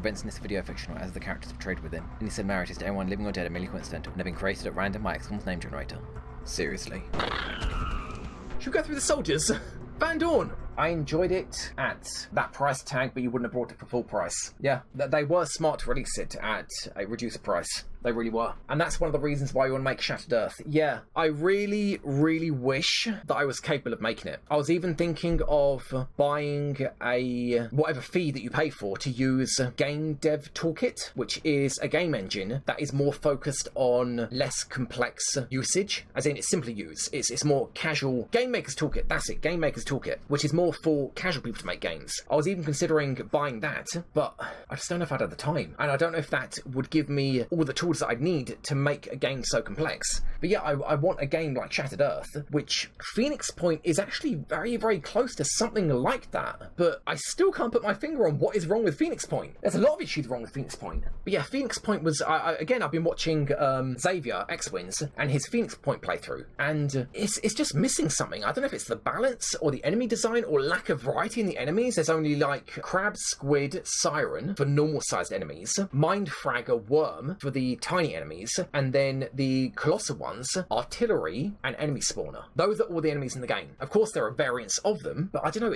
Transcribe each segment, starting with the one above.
events in this video are fictional as the characters portrayed within. Any similarities to anyone living or dead are merely coincidental and have been created at random by XCOM's name generator. Seriously. Should we go through the soldiers? Van Dorn! I enjoyed it at that price tag, but you wouldn't have brought it for full price. Yeah, they were smart to release it at a reduced price. They really were. And that's one of the reasons why you want to make Shattered Earth. Yeah, I really, really wish that I was capable of making it. I was even thinking of buying a whatever fee that you pay for to use Game Dev Toolkit, which is a game engine that is more focused on less complex usage, as in it's simpler use. It's more casual. Game Maker's Toolkit, that's it, Game Maker's Toolkit, which is more for casual people to make games. I was even considering buying that, but I just don't know if I'd have the time. And I don't know if that would give me all the tools that I'd need to make a game so complex. But yeah, I want a game like Shattered Earth, which Phoenix Point is actually very, very close to something like that. But I still can't put my finger on what is wrong with Phoenix Point. There's a lot of issues wrong with Phoenix Point. But yeah, Phoenix Point was, again, I've been watching Xavier, X-Wins, and his Phoenix Point playthrough, and it's just missing something. I don't know if it's the balance, or the enemy design, or lack of variety in the enemies. There's only like Crab, Squid, Siren for normal-sized enemies, Mind Fragger, Worm for the tiny enemies, and then the colossal ones, Artillery, and Enemy Spawner. Those are all the enemies in the game. Of course, there are variants of them, but I don't know,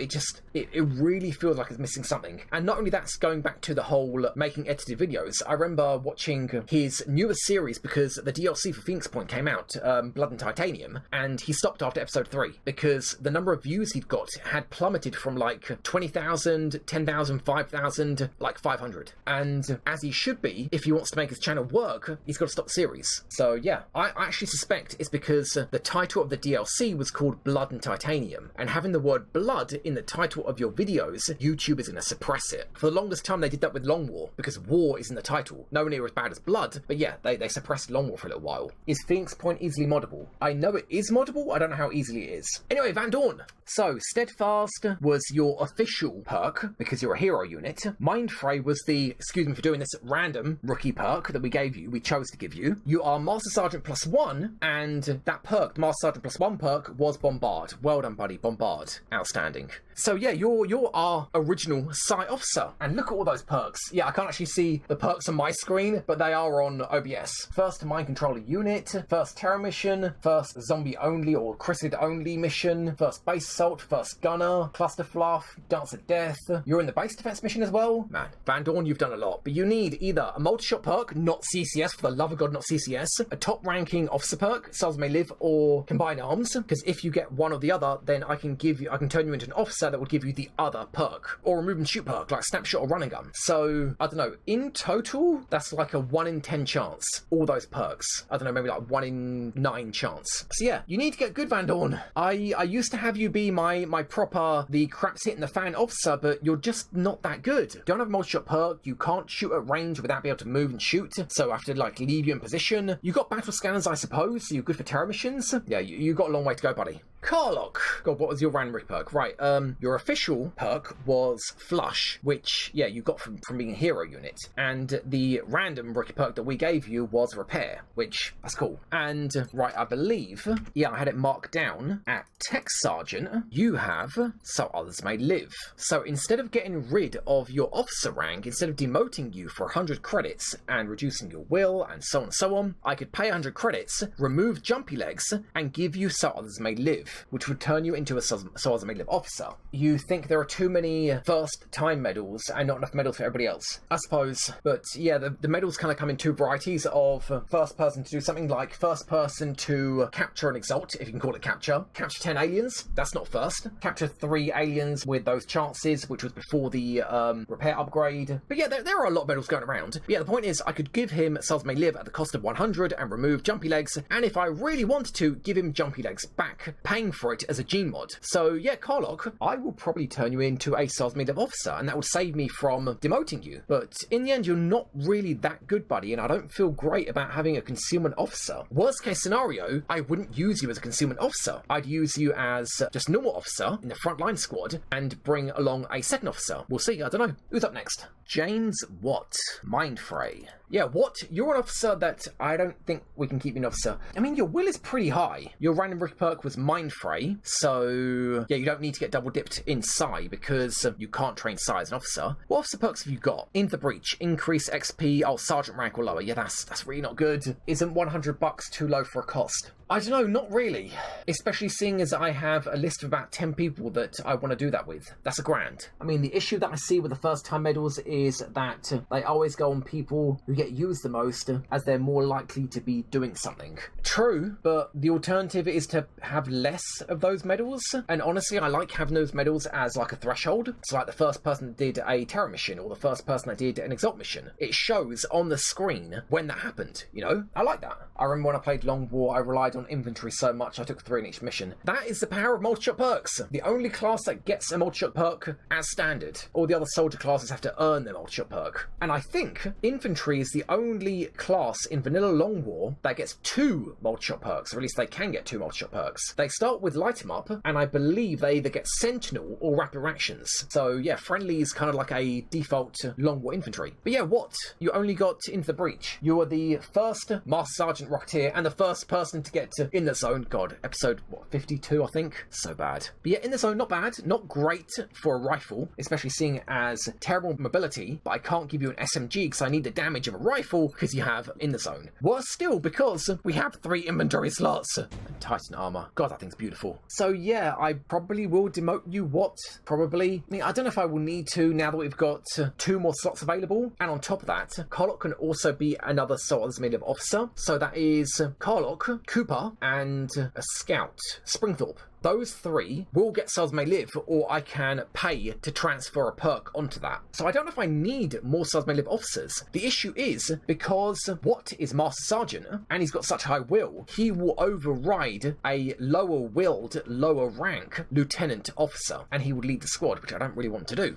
it really feels like it's missing something. And not only that's going back to the whole making edited videos, I remember watching his newest series because the DLC for Phoenix Point came out, Blood and Titanium, and he stopped after episode 3 because the number of views he'd got had plummeted from like 20,000, 10,000, 5,000, like 500. And as he should be, if he wants to make his channel work, he's got to stop the series. So yeah, I actually suspect it's because the title of the DLC was called Blood and Titanium, and having the word blood in the title of your videos, YouTube is going to suppress it. For the longest time they did that with Long War, because war is in the title. Nowhere near as bad as blood, but yeah, they suppressed Long War for a little while. Is Phoenix Point easily moddable? I know it is moddable, I don't know how easily it is. Anyway, Van Dorn! So, Steadfast was your official perk, because you're a hero unit. Mind Fray was the, excuse me for doing this, random rookie perk that we gave you, we chose to give you. You are Master Sergeant +1, and that perk, Master Sergeant +1 perk, was Bombard. Well done, buddy, Bombard. Outstanding. So yeah, you're our original Site Officer, and look at all those perks. Yeah, I can't actually see the perks on my screen, but they are on OBS. First Mind Controller Unit, first Terror Mission, first Zombie Only or Chrysid Only Mission, first Base Assault, first Gunner, Cluster Fluff, Dance of Death. You're in the Base Defense Mission as well? Man, Van Dorn, you've done a lot. But you need either a multi-shot perk, not CCS, for the love of God, not CCS, a top-ranking officer perk, Souls May Live, or Combined Arms, because if you get one or the other, then I can turn you into an officer that will give you the other perk, or a move and shoot perk, like Snapshot or Running Gun. So, I don't know, in total, that's like a 1 in 10 chance, all those perks. I don't know, maybe like 1 in 9 chance. So yeah, you need to get good, Van Dorn. I used to have you be my proper, the crap's hitting the fan officer, but you're just not that good. You don't have a multi-shot perk, you can't shoot at range without being able to move and shoot, so I have to like leave you in position. You got battle scanners, I suppose, so you're good for terror missions. Yeah, you got a long way to go, buddy. Carlock. God, what was your random perk? Right, your official perk was Flush, which, yeah, you got from being a hero unit. And the random rookie perk that we gave you was Repair, which, that's cool. And, right, I believe, yeah, I had it marked down at Tech Sergeant, you have So Others May Live. So instead of getting rid of your officer rank, instead of demoting you for 100 credits and reducing your will and so on, I could pay 100 credits, remove Jumpy Legs, and give you So Others May Live, which would turn you into a So Others May Live officer. You think there are too many first-time medals and not enough medals for everybody else, I suppose. But yeah, the medals kind of come in two varieties of first person to do something like first person to capture and exalt, if you can call it capture. Capture 10 aliens, that's not first. Capture 3 aliens with those chances, which was before the repair upgrade. But yeah, there are a lot of medals going around. But yeah, the point is, I could give him Souls May Live at the cost of 100 and remove Jumpy Legs, and if I really wanted to, give him Jumpy Legs back, paying for it as a gene mod. So yeah, Carlock, I will probably turn you into a Souls May Live officer, and that would save me from demoting you. But in the end, you're not really that good, buddy, and I don't feel great about having a concealment officer. Worst case scenario, I wouldn't use you as a concealment officer. I'd use you as just normal officer in the frontline squad and bring along a second officer. We'll see, I don't know. Who's up next? James Watt, Mind Fray. Yeah, Watt, you're an officer that I don't think we can keep you an officer. I mean, your will is pretty high. Your random rookie perk was Mind trained Frey, so yeah, you don't need to get double dipped in Psi because you can't train Psi as an officer. What officer perks have you got? Into the Breach, increase XP, sergeant rank or lower. Yeah, that's really not good. Isn't $100 too low for a cost? I don't know, not really. Especially seeing as I have a list of about 10 people that I want to do that with. That's $1,000. I mean, the issue that I see with the first time medals is that they always go on people who get used the most as they're more likely to be doing something. True, but the alternative is to have less of those medals. And honestly, I like having those medals as like a threshold. So like the first person that did a Terror mission or the first person that did an Exalt mission. It shows on the screen when that happened, you know? I like that. I remember when I played Long War, I relied on inventory so much I took 3 in each mission. That is the power of multi-shot perks. The only class that gets a multi-shot perk as standard. All the other soldier classes have to earn their multi-shot perk. And I think infantry is the only class in Vanilla Long War that gets 2 multi-shot perks, or at least they can get 2 multi-shot perks. They start with Light 'em Up, and I believe they either get Sentinel or Rapid Reactions. So yeah, friendly is kind of like a default Long War infantry. But yeah, what? You only got Into the Breach. You are the first Master Sergeant Rocketeer and the first person to get in the zone. God, episode 52 I think. So bad. But yeah, in the zone, not bad, not great for a rifle, especially seeing as terrible mobility, but I can't give you an SMG because I need the damage of a rifle because you have in the zone. Worse still because we have 3 inventory slots. And Titan armor. God, that thing's beautiful. So yeah, I probably will demote you. What? Probably. I mean, I don't know if I will need to now that we've got 2 more slots available. And on top of that, Carlock can also be another Swordsman officer. So that is Carlock, Cooper, and a Scout, Springthorpe. Those 3 will get Swords May Live, or I can pay to transfer a perk onto that. So I don't know if I need more Swords May Live officers. The issue is, because Watt is Master Sergeant, and he's got such high will, he will override a lower willed, lower rank Lieutenant Officer, and he would lead the squad, which I don't really want to do.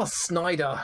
Snyder.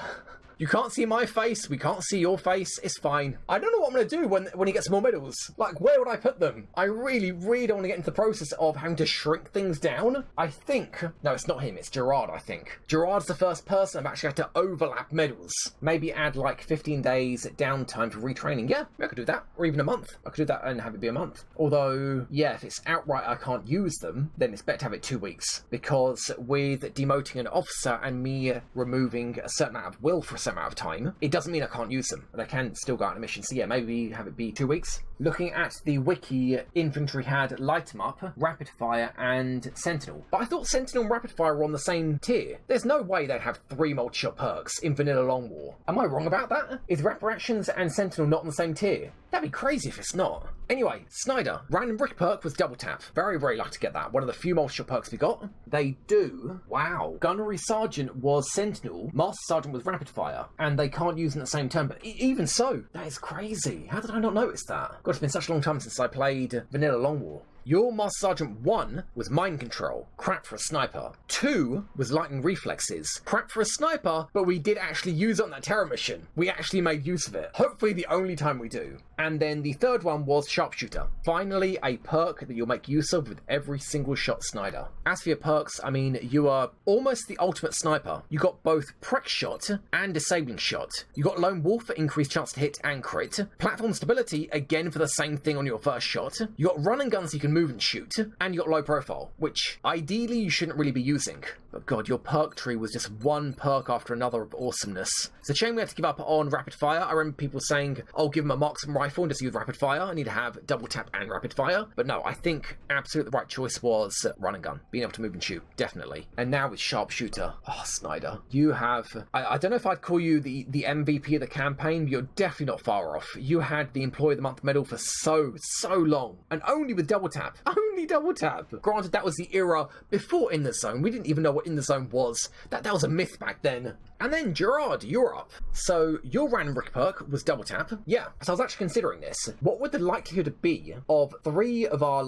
You can't see my face, we can't see your face, it's fine. I don't know what I'm going to do when he gets more medals. Like, where would I put them? I really don't want to get into the process of having to shrink things down. I think... No, it's not him, it's Gerard, I think. Gerard's the first person I've actually had to overlap medals. Maybe add, like, 15 days downtime for retraining. Yeah, I could do that. Or even a month. I could do that and have it be a month. Although, yeah, if it's outright I can't use them, then it's better to have it 2 weeks. Because with demoting an officer and me removing a certain amount of will for a certain amount of time, it doesn't mean I can't use them, but I can still go out on a mission. So yeah, maybe have it be 2 weeks. Looking at the wiki, infantry had Light 'em Up, Rapid Fire, and Sentinel. But I thought Sentinel and Rapid Fire were on the same tier. There's no way they'd have 3 multi-shot perks in Vanilla Long War. Am I wrong about that? Is Rapid Actions and Sentinel not on the same tier? That'd be crazy if it's not. Anyway, Snyder. Random Brick perk was Double Tap. Very lucky to get that. One of the few multi-shot perks we got. They do. Wow. Gunnery Sergeant was Sentinel. Master Sergeant was Rapid Fire. And they can't use in the same turn. But even so, that is crazy. How did I not notice that? God, it's been such a long time since I played Vanilla Long War. Your Master Sergeant 1 was Mind Control, crap for a sniper. 2 was Lightning Reflexes, crap for a sniper, but we did actually use it on that terror mission. We actually made use of it. Hopefully the only time we do. And then the 3rd one was Sharpshooter. Finally, a perk that you'll make use of with every single shot Snyder. As for your perks, I mean, you are almost the ultimate sniper. You got both Prec Shot and Disabling Shot. You got Lone Wolf for increased chance to hit and crit. Platform Stability, again for the same thing on your first shot. You got Run and Gun so you can move and shoot, and you got Low Profile, which ideally you shouldn't really be using. But god, your perk tree was just one perk after another of awesomeness. It's a shame we had to give up on Rapid Fire. I remember people saying, oh, give him a marksman rifle and just use Rapid Fire. I need to have Double Tap and Rapid Fire. But no, I think absolutely the right choice was Run and Gun. Being able to move and shoot, definitely. And now with Sharpshooter. Oh, Snyder. You have... I don't know if I'd call you the MVP of the campaign, but you're definitely not far off. You had the Employee of the Month medal for so long. And only with Double Tap. Only Double Tap. Granted, that was the era before In the Zone. We didn't even know what In the Zone was. That was a myth back then. And then, Gerard, you're up. So, your random brick perk was Double Tap. Yeah, so I was actually considering this. What would the likelihood be of 3 of our,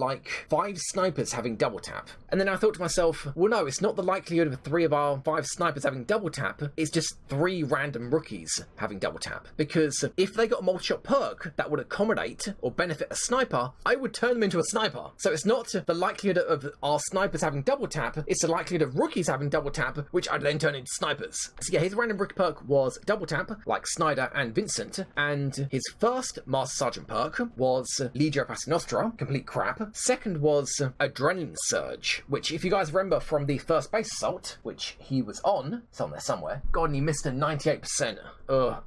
5 snipers having Double Tap? And then I thought to myself, well, no, it's not the likelihood of 3 of our 5 snipers having Double Tap. It's just 3 random rookies having Double Tap. Because if they got a multi-shot perk that would accommodate or benefit a sniper, I would turn them into a sniper. So it's not not the likelihood of our snipers having double tap, it's the likelihood of rookies having double tap, which I'd then turn into snipers. So yeah, his random rookie perk was double tap, like Snyder and Vincent, and his first Master Sergeant perk was Legio Paternostra, complete crap. Second was Adrenaline Surge, which if you guys remember from the first base assault, which he was on, it's on there somewhere, God, and he missed a 98%.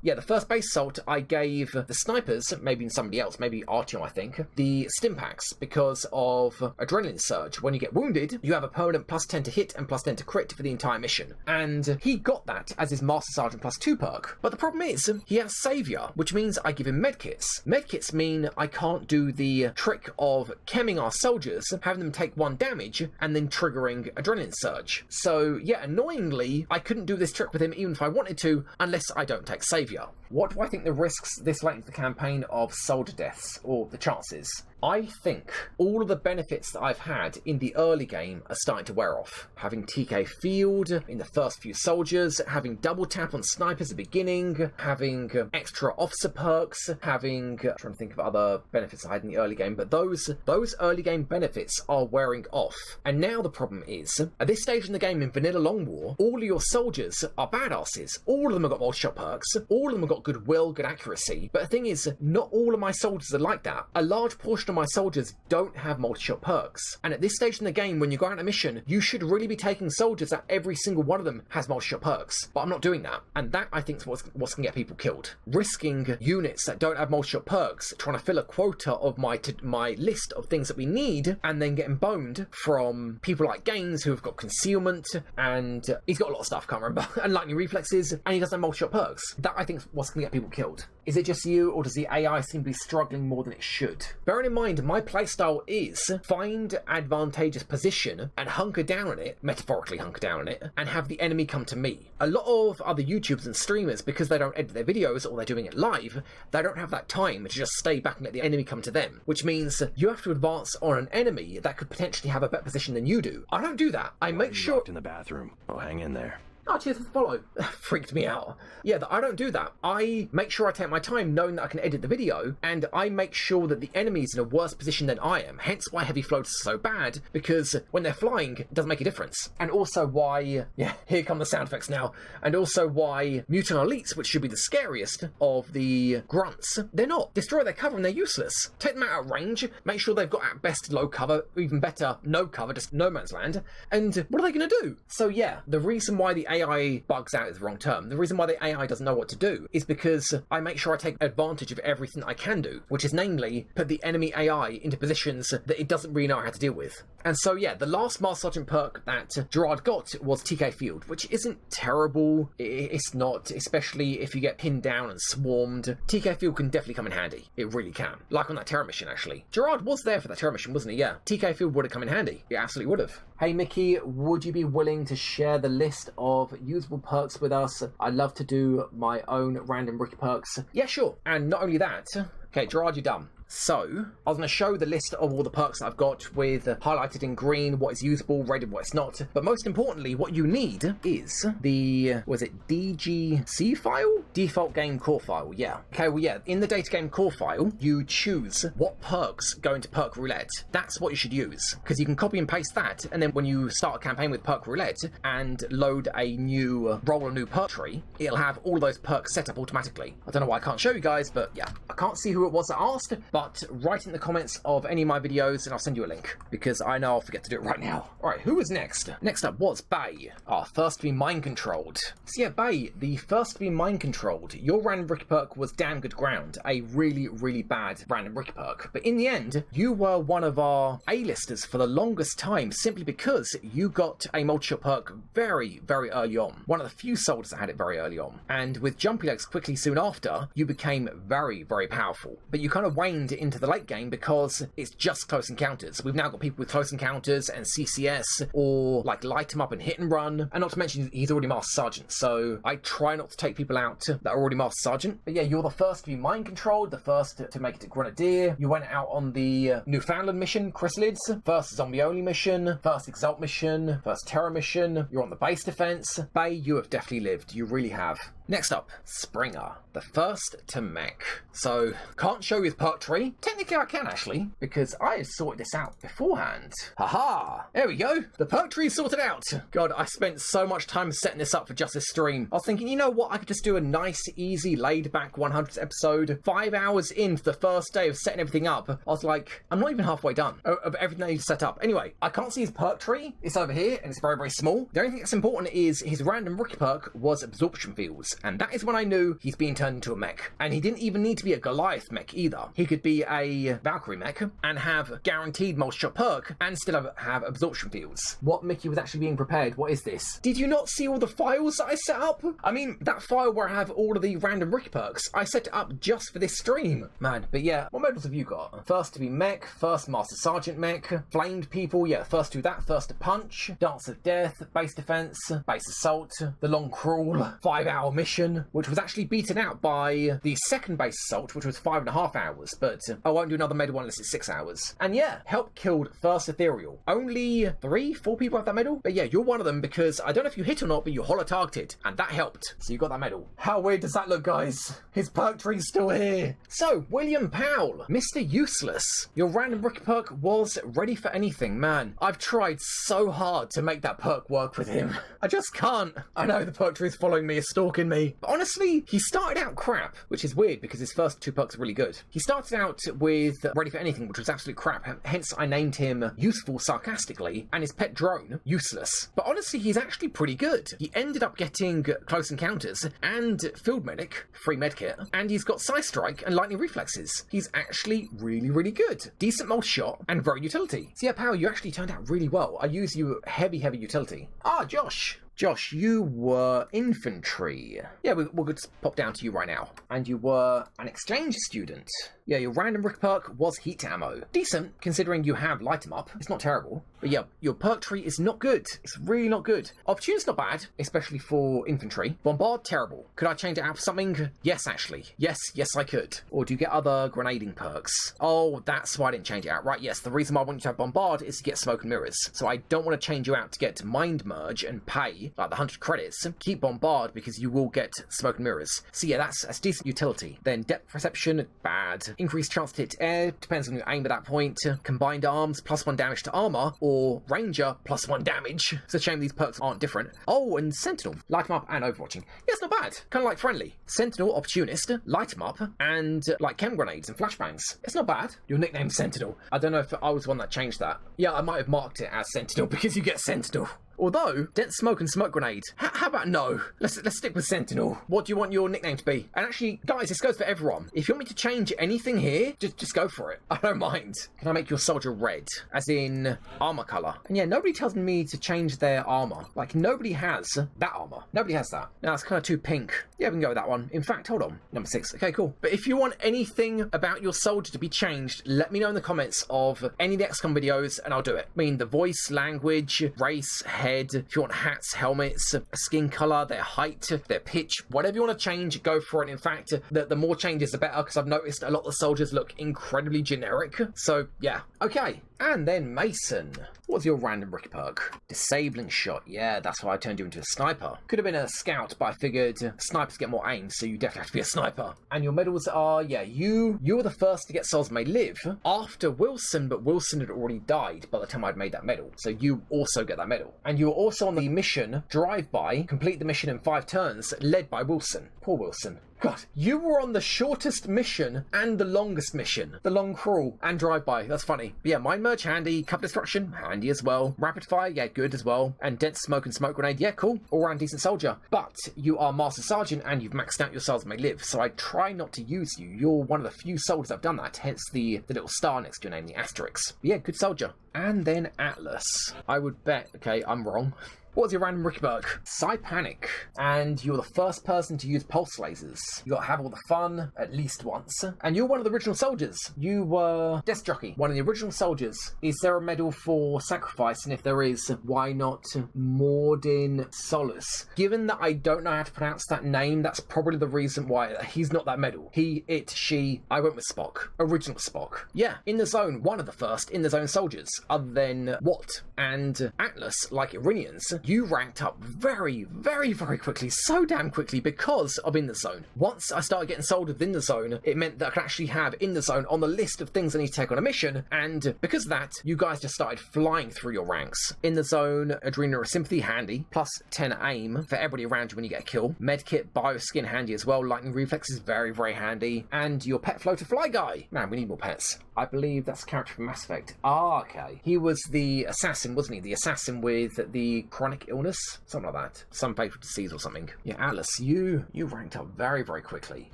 Yeah, the first base assault, I gave the snipers, maybe somebody else, maybe Artyom, I think, the stim packs because of Adrenaline Surge. When you get wounded, you have a permanent +10 to hit and +10 to crit for the entire mission. And he got that as his Master Sergeant +2 perk. But the problem is, he has Saviour, which means I give him medkits. Medkits mean I can't do the trick of chemming our soldiers, having them take 1 damage, and then triggering Adrenaline Surge. So yeah, annoyingly, I couldn't do this trick with him even if I wanted to, unless I don't take Saviour. What do I think the risks this late into the campaign of soldier deaths, or the chances? I think all of the benefits that I've had in the early game are starting to wear off. Having TK Field in the first few soldiers, having double tap on snipers at the beginning, having extra officer perks, having... trying to think of other benefits I had in the early game, but those early game benefits are wearing off. And now the problem is, at this stage in the game in Vanilla Long War, all of your soldiers are badasses. All of them have got multi-shot perks, all of them have got goodwill, good accuracy, but the thing is, not all of my soldiers are like that. A large portion of my soldiers don't have multi-shot perks. And at this stage in the game, when you go out on a mission, you should really be taking soldiers that every single one of them has multi-shot perks. But I'm not doing that. And that, I think, is what's going to get people killed. Risking units that don't have multi-shot perks, trying to fill a quota of my list of things that we need, and then getting boned from people like Gaines, who have got concealment, and he's got a lot of stuff, can't remember, and lightning reflexes, and he doesn't have multi-shot perks. That, I think, is what's going to get people killed. Is it just you, or does the AI seem to be struggling more than it should? Bearing in mind, my playstyle is find advantageous position and hunker down on it, metaphorically hunker down on it, and have the enemy come to me. A lot of other YouTubers and streamers, because they don't edit their videos or they're doing it live, they don't have that time to just stay back and let the enemy come to them, which means you have to advance on an enemy that could potentially have a better position than you do. I don't do that. I make sure... in the bathroom. Oh, hang in there. Oh, cheers for the follow. Freaked me out. Yeah, I don't do that. I make sure I take my time knowing that I can edit the video, and I make sure that the enemy's in a worse position than I am. Hence why heavy floaters are so bad, because when they're flying, it doesn't make a difference. And also why... yeah, here come the sound effects now. And also why mutant elites, which should be the scariest of the grunts, they're not. Destroy their cover and they're useless. Take them out of range, make sure they've got at best low cover, even better, no cover, just no man's land. And what are they going to do? So yeah, the reason why the AI bugs out is the wrong term. The reason why the AI doesn't know what to do is because I make sure I take advantage of everything I can do, which is namely put the enemy AI into positions that it doesn't really know how to deal with. And so yeah, the last Master Sergeant perk that Gerard got was TK Field, which isn't terrible. It's not, especially if you get pinned down and swarmed. TK Field can definitely come in handy. It really can. Like on that terror mission, actually. Gerard was there for that terror mission, wasn't he? Yeah. TK Field would have come in handy. It absolutely would have. Hey Mickey, would you be willing to share the list of usable perks with us? I'd love to do my own random rookie perks. Yeah, sure. And not only that... okay, Gerard, you're done. So, I was going to show the list of all the perks that I've got with highlighted in green what is usable, rated what it's not. But most importantly, what you need is the, was it DGC file? Default game core file, yeah. Okay, well, yeah, in the data game core file, you choose what perks go into perk roulette. That's what you should use, because you can copy and paste that, and then when you start a campaign with perk roulette and load a new, roll a new perk tree, it'll have all of those perks set up automatically. I don't know why I can't show you guys, but yeah. I can't see who it was that asked, but write in the comments of any of my videos and I'll send you a link, because I know I'll forget to do it right now. Alright, who was next? Next up was Bay, our first to be mind controlled. So yeah, Bay, the first to be mind controlled. Your random rookie perk was damn good ground, a really, really bad random rookie perk. But in the end, you were one of our A-listers for the longest time, simply because you got a multi-shot perk very, very early on. One of the few soldiers that had it very early on. And with Jumpy Legs quickly soon after, you became very, very powerful. But you kind of waned into the late game because it's just close encounters. We've now got people with close encounters and CCS, or like light them up and hit and run. And not to mention, he's already Master Sergeant, so I try not to take people out that are already Master Sergeant. But yeah, you're the first to be mind controlled, the first to make it to Grenadier. You went out on the Newfoundland mission, Chrysalids, first zombie only mission, first Exalt mission, first Terror mission. You're on the base defense. Bay, you have definitely lived. You really have. Next up, Springer, the first to mech. So, can't show you his perk tree. Technically I can actually, because I had sorted this out beforehand. Haha! There we go, the perk tree is sorted out. God, I spent so much time setting this up for just this stream. I was thinking, you know what, I could just do a nice, easy, laid-back 100th episode. 5 hours into the first day of setting everything up, I was like, I'm not even halfway done of everything I need to set up. Anyway, I can't see his perk tree. It's over here, and it's very, very small. The only thing that's important is his random rookie perk was absorption fields, and that is when I knew he's being turned into a mech. And he didn't even need to be a Goliath mech either. He could be a Valkyrie mech and have guaranteed multi-shot perk and still have absorption fields. What Mickey was actually being prepared? What is this? Did you not see all the files that I set up? I mean, that file where I have all of the random rookie perks, I set it up just for this stream. Man, but yeah, what medals have you got? First to be mech, first Master Sergeant mech, flamed people, yeah, first to that, first to punch, Dance of Death, base defense, base assault, the long crawl, 5-hour mission, which was actually beaten out by the second base assault, which was 5.5 hours, but I won't do another medal one unless it's 6 hours. And yeah, help killed first ethereal. Only 3-4 people have that medal, but yeah, you're one of them because I don't know if you hit or not, but you holo targeted, and that helped. So you got that medal. How weird does that look, guys? His perk tree's still here. So, William Powell, Mr. Useless. Your random rookie perk was ready for anything, man. I've tried so hard to make that perk work with him. I just can't. I know the perk tree is following me, is stalking me. But honestly, he started out crap, which is weird because his first 2 perks are really good. He started out with Ready for Anything, which was absolute crap, hence I named him Useful sarcastically, and his pet drone, Useless. But honestly, he's actually pretty good. He ended up getting Close Encounters and Field Medic, free medkit, and he's got Side Strike and Lightning Reflexes. He's actually really, really good. Decent multi shot and very utility. So yeah, Power, you actually turned out really well. I use you heavy utility. Ah, Josh. Josh, you were infantry. Yeah, we'll just pop down to you right now. And you were an exchange student. Yeah, your random rookie perk was heat ammo. Decent, considering you have light 'em up. It's not terrible. But yeah, your perk tree is not good. It's really not good. Opportunity's not bad, especially for infantry. Bombard, terrible. Could I change it out for something? Yes, actually. Yes, I could. Or do you get other grenading perks? Oh, that's why I didn't change it out. Right, yes, the reason why I want you to have Bombard is to get Smoke and Mirrors. So I don't want to change you out to get Mind Merge and pay like the 100 credits. Keep Bombard because you will get Smoke and Mirrors. So yeah, that's decent utility. Then Depth Perception, bad. Increased chance to hit air, depends on your aim at that point. Combined Arms, +1 damage to armor, or Ranger, +1 damage. It's a shame these perks aren't different. Oh, and Sentinel, light 'em up and Overwatching. Yeah, it's not bad. Kind of like friendly. Sentinel, Opportunist, light 'em up, and like chem grenades and flashbangs. It's not bad. Your nickname's Sentinel. I don't know if I was the one that changed that. Yeah, I might have marked it as Sentinel because you get Sentinel. Although, Dense Smoke and Smoke Grenade. How about no? Let's stick with Sentinel. What do you want your nickname to be? And actually, guys, this goes for everyone. If you want me to change anything here, just go for it. I don't mind. Can I make your soldier red? As in armor color. And yeah, nobody tells me to change their armor. Like, nobody has that armor. Nobody has that. Now, it's kind of too pink. Yeah, we can go with that one. In fact, hold on. Number 6. Okay, cool. But if you want anything about your soldier to be changed, let me know in the comments of any of the XCOM videos, and I'll do it. I mean, the voice, language, race, head, if you want hats, helmets, skin color, their height, their pitch, whatever you want to change, go for it. In fact, the more changes the better, because I've noticed a lot of the soldiers look incredibly generic. So yeah, okay. And then Mason. What's your random rookie perk? Disabling shot. Yeah, that's why I turned you into a sniper. Could have been a scout, but I figured snipers get more aim, so you definitely have to be a sniper. And your medals are, yeah, you were the first to get Souls May Live after Wilson, but Wilson had already died by the time I'd made that medal. So you also get that medal. And you were also on the mission Drive-By, complete the mission in 5 turns, led by Wilson. Poor Wilson. God, you were on the shortest mission and the longest mission. The long crawl and drive-by. That's funny. But yeah, Mind Merge, handy. Cover Destruction, handy as well. Rapid Fire, yeah, good as well. And Dense Smoke and Smoke Grenade, yeah, cool. All-round decent soldier. But you are Master Sergeant and you've maxed out your Souls May Live, so I try not to use you. You're one of the few soldiers I've done that, hence the little star next to your name, the asterisk. But yeah, good soldier. And then Atlas. I would bet, okay, I'm wrong. What was your random rookie perk? Panic. And you're the first person to use pulse lasers. You got to have all the fun at least once. And you're one of the original soldiers. You were Death Jockey, one of the original soldiers. Is there a medal for sacrifice? And if there is, why not Mordin Solus? Given that I don't know how to pronounce that name, that's probably the reason why he's not that medal. He, it, she, I went with Spock. Original Spock. Yeah, in the zone, one of the first in the zone soldiers, other than Watt and Atlas, like Iranians, you ranked up very, very, very quickly, so damn quickly because of In the Zone. Once I started getting sold with In the Zone, it meant that I could actually have In the Zone on the list of things I need to take on a mission, and because of that, you guys just started flying through your ranks. In the Zone, Adrenal Sympathy, handy, plus 10 aim for everybody around you when you get a kill. Medkit, Bioskin, handy as well. Lightning Reflex is very, very handy. And your Pet Floater Fly guy. Man, we need more pets. I believe that's a character from Mass Effect. Ah, okay. He was the assassin, wasn't he? The assassin with the chronic illness? Something like that. Some fatal disease or something. Yeah, Atlas, you ranked up very, very quickly.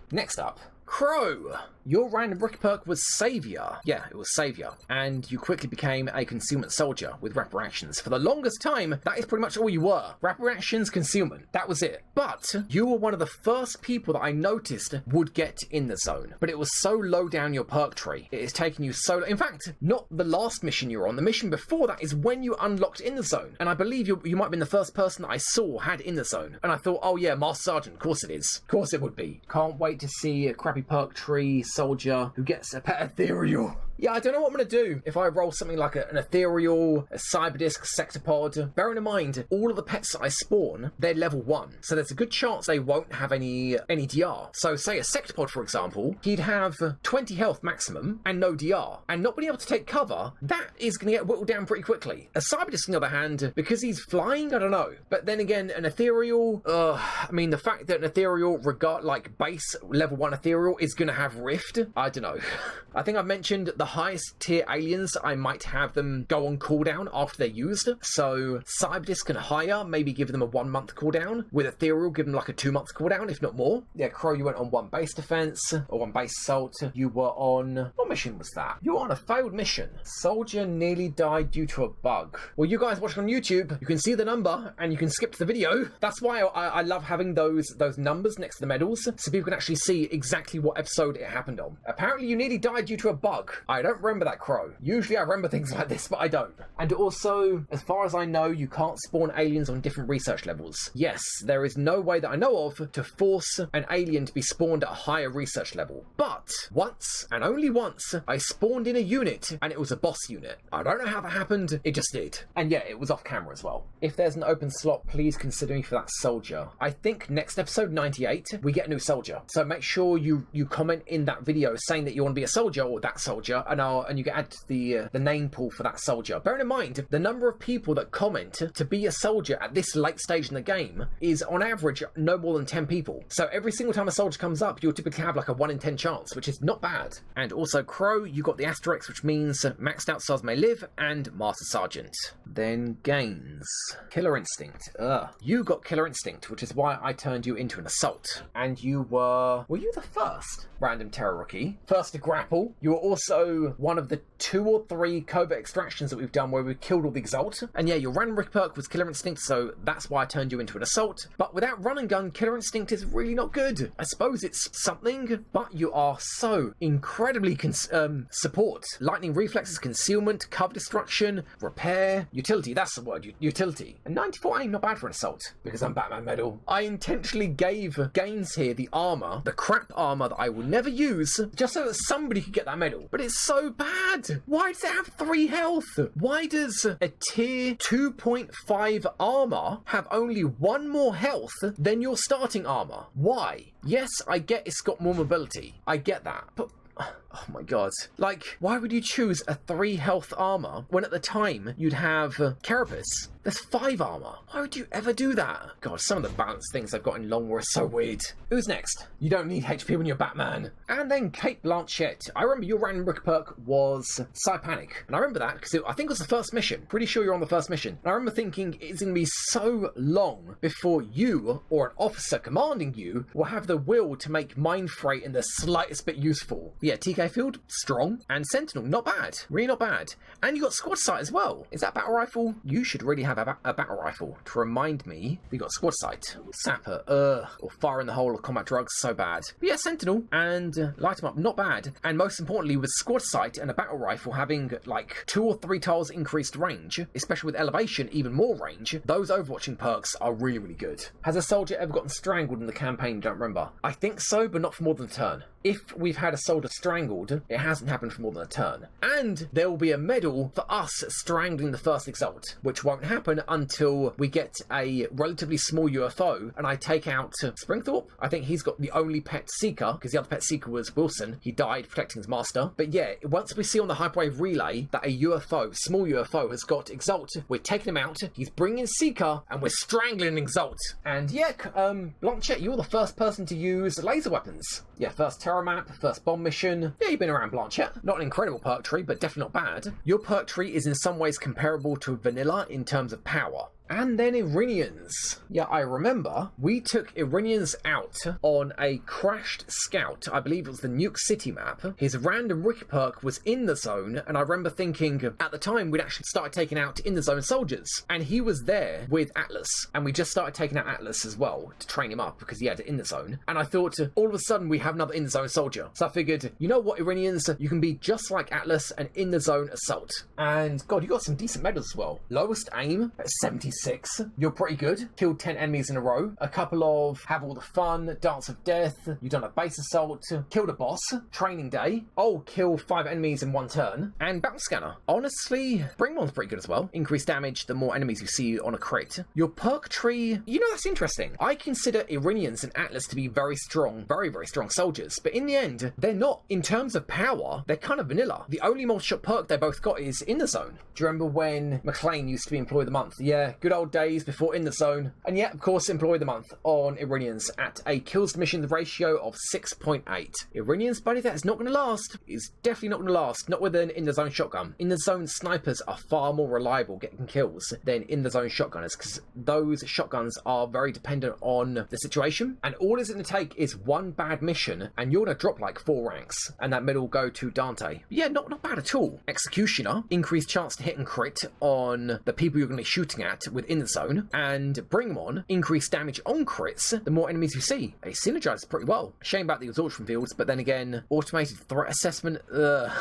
Next up, Crow. Your random rookie perk was Savior. Yeah, it was Savior. And you quickly became a concealment soldier with rapid reactions. For the longest time, that is pretty much all you were. Rapid reactions, concealment. That was it. But you were one of the first people that I noticed would get in the zone. But it was so low down your perk tree. It is taking you so... In fact, not the last mission you were on. The mission before that is when you unlocked in the zone. And I believe you might have been the first person that I saw had in the zone. And I thought, oh yeah, Master Sergeant, of course it is. Of course it would be. Can't wait to see a crappy perk tree soldier who gets a pet ethereal. Yeah, I don't know what I'm going to do if I roll something like an ethereal, a cyberdisc, sectopod. Bearing in mind, all of the pets that I spawn, they're level 1. So there's a good chance they won't have any DR. So say a sectopod, for example, he'd have 20 health maximum and no DR. And not being able to take cover, that is going to get whittled down pretty quickly. A cyberdisc, on the other hand, because he's flying, I don't know. But then again, an ethereal, I mean, the fact that an ethereal, like base level 1 ethereal, is going to have Rift, I don't know. I think I've mentioned the highest tier aliens, I might have them go on cooldown after they're used. So Cyberdisc and higher, maybe give them a 1 month cooldown. With Ethereal, give them like a 2 month cooldown, if not more. Yeah, Crow, you went on 1 base defense, or 1 base assault. You were on... What mission was that? You were on a failed mission. Soldier nearly died due to a bug. Well, you guys watching on YouTube, you can see the number, and you can skip to the video. That's why I love having those numbers next to the medals, so people can actually see exactly what episode it happened on. Apparently, you nearly died due to a bug. I don't remember that, Crow. Usually I remember things like this, but I don't. And also, as far as I know, you can't spawn aliens on different research levels. Yes, there is no way that I know of to force an alien to be spawned at a higher research level. But once, and only once, I spawned in a unit, and it was a boss unit. I don't know how that happened, it just did. And yeah, it was off camera as well. If there's an open slot, please consider me for that soldier. I think next episode 98, we get a new soldier. So make sure you comment in that video saying that you want to be a soldier or that soldier, and you can add the name pool for that soldier. Bearing in mind, the number of people that comment to be a soldier at this late stage in the game is on average no more than 10 people. So every single time a soldier comes up, you'll typically have like a 1 in 10 chance, which is not bad. And also Crow, you got the asterisk, which means maxed out stars may live, and Master Sergeant. Then gains. Killer Instinct. You got Killer Instinct, which is why I turned you into an assault. And you were you the first random terror rookie? First to grapple. You were also one of the 2 or 3 covert extractions that we've done where we killed all the Exalt. And yeah, your random rookie perk was Killer Instinct, so that's why I turned you into an assault. But without run and gun, Killer Instinct is really not good. I suppose it's something, but you are so incredibly support. Lightning reflexes, concealment, cover destruction, repair, utility, that's the word, utility. And 94 ain't not bad for an assault, because I'm Batman medal. I intentionally gave gains here the armor, the crap armor that I will never use, just so that somebody could get that medal. But it's so bad. Why does it have 3 health? Why does a tier 2.5 armor have only 1 more health than your starting armor? Why? Yes, I get it's got more mobility. I get that. But oh my god. Like, why would you choose a 3 health armor when at the time you'd have Carapace? There's 5 armor. Why would you ever do that? God, some of the balance things I've got in Long War are so weird. Who's next? You don't need HP when you're Batman. And then Kate Blanchett. I remember your random rookie perk was Panic. And I remember that because I think it was the first mission. Pretty sure you're on the first mission. And I remember thinking it's going to be so long before you or an officer commanding you will have the will to make Mind Freight in the slightest bit useful. But yeah, TK Field, strong. And Sentinel, not bad. Really not bad. And you got Squad Sight as well. Is that battle rifle? You should really have a battle rifle to remind me you got Squad Sight. Sapper, or Fire in the Hole or Combat Drugs, so bad. But yeah, Sentinel and Light 'em Up, not bad. And most importantly, with Squad Sight and a battle rifle having like 2 or 3 tiles increased range, especially with elevation, even more range, those overwatching perks are really, really good. Has a soldier ever gotten strangled in the campaign? Don't remember. I think so, but not for more than a turn. If we've had a soldier strangled strangled, it hasn't happened for more than a turn. And there will be a medal for us strangling the first Exalt, which won't happen until we get a relatively small UFO and I take out Springthorpe. I think he's got the only pet Seeker, because the other pet Seeker was Wilson. He died protecting his master. But yeah, once we see on the Hyperwave relay that a UFO, small UFO, has got Exalt, we're taking him out, he's bringing Seeker, and we're strangling Exalt. And yeah, Blanchett, you're the first person to use laser weapons. Yeah, first Terror Map, first bomb mission. Yeah, you've been around, Blanchett. Not an incredible perk tree, but definitely not bad. Your perk tree is in some ways comparable to vanilla in terms of power. And then Iranians. Yeah, I remember we took Iranians out on a crashed scout. I believe it was the Nuke City map. His random Rick perk was in the zone, and I remember thinking at the time we'd actually started taking out in the zone soldiers. And he was there with Atlas, and we just started taking out Atlas as well to train him up because he had it in the zone. And I thought all of a sudden we have another in the zone soldier. So I figured, you know what, Iranians, you can be just like Atlas and in the zone assault. And God, you got some decent medals as well. Lowest aim at 76. You're pretty good. Killed 10 enemies in a row. A couple of Have All the Fun, Dance of Death. You've done a base assault. Killed a boss. Training day. Oh, kill 5 enemies in 1 turn. And Battle Scanner. Honestly, Bringmon's pretty good as well. Increased damage the more enemies you see on a crit. Your perk tree, you know, that's interesting. I consider Iranians and Atlas to be very strong, very, very strong soldiers. But in the end, they're not. In terms of power, they're kind of vanilla. The only multi-shot perk they both got is In the Zone. Do you remember when McLean used to be Employee of the Month? Yeah, good old days before In the Zone. And yet, of course, Employee of the Month on Iranians at a kills to mission ratio of 6.8. Iranians, buddy, that is not going to last. It's definitely not going to last. Not with an In the Zone shotgun. In the Zone snipers are far more reliable getting kills than In the Zone shotgunners, because those shotguns are very dependent on the situation. And all it's going to take is one bad mission, and you're going to drop like 4 ranks. And that medal will go to Dante. Yeah, not bad at all. Executioner, increased chance to hit and crit on the people you're going to be shooting at within the zone, and Bring 'em On, increased damage on crits the more enemies you see. It synergizes pretty well. Shame about the absorption fields, but then again, automated threat assessment, or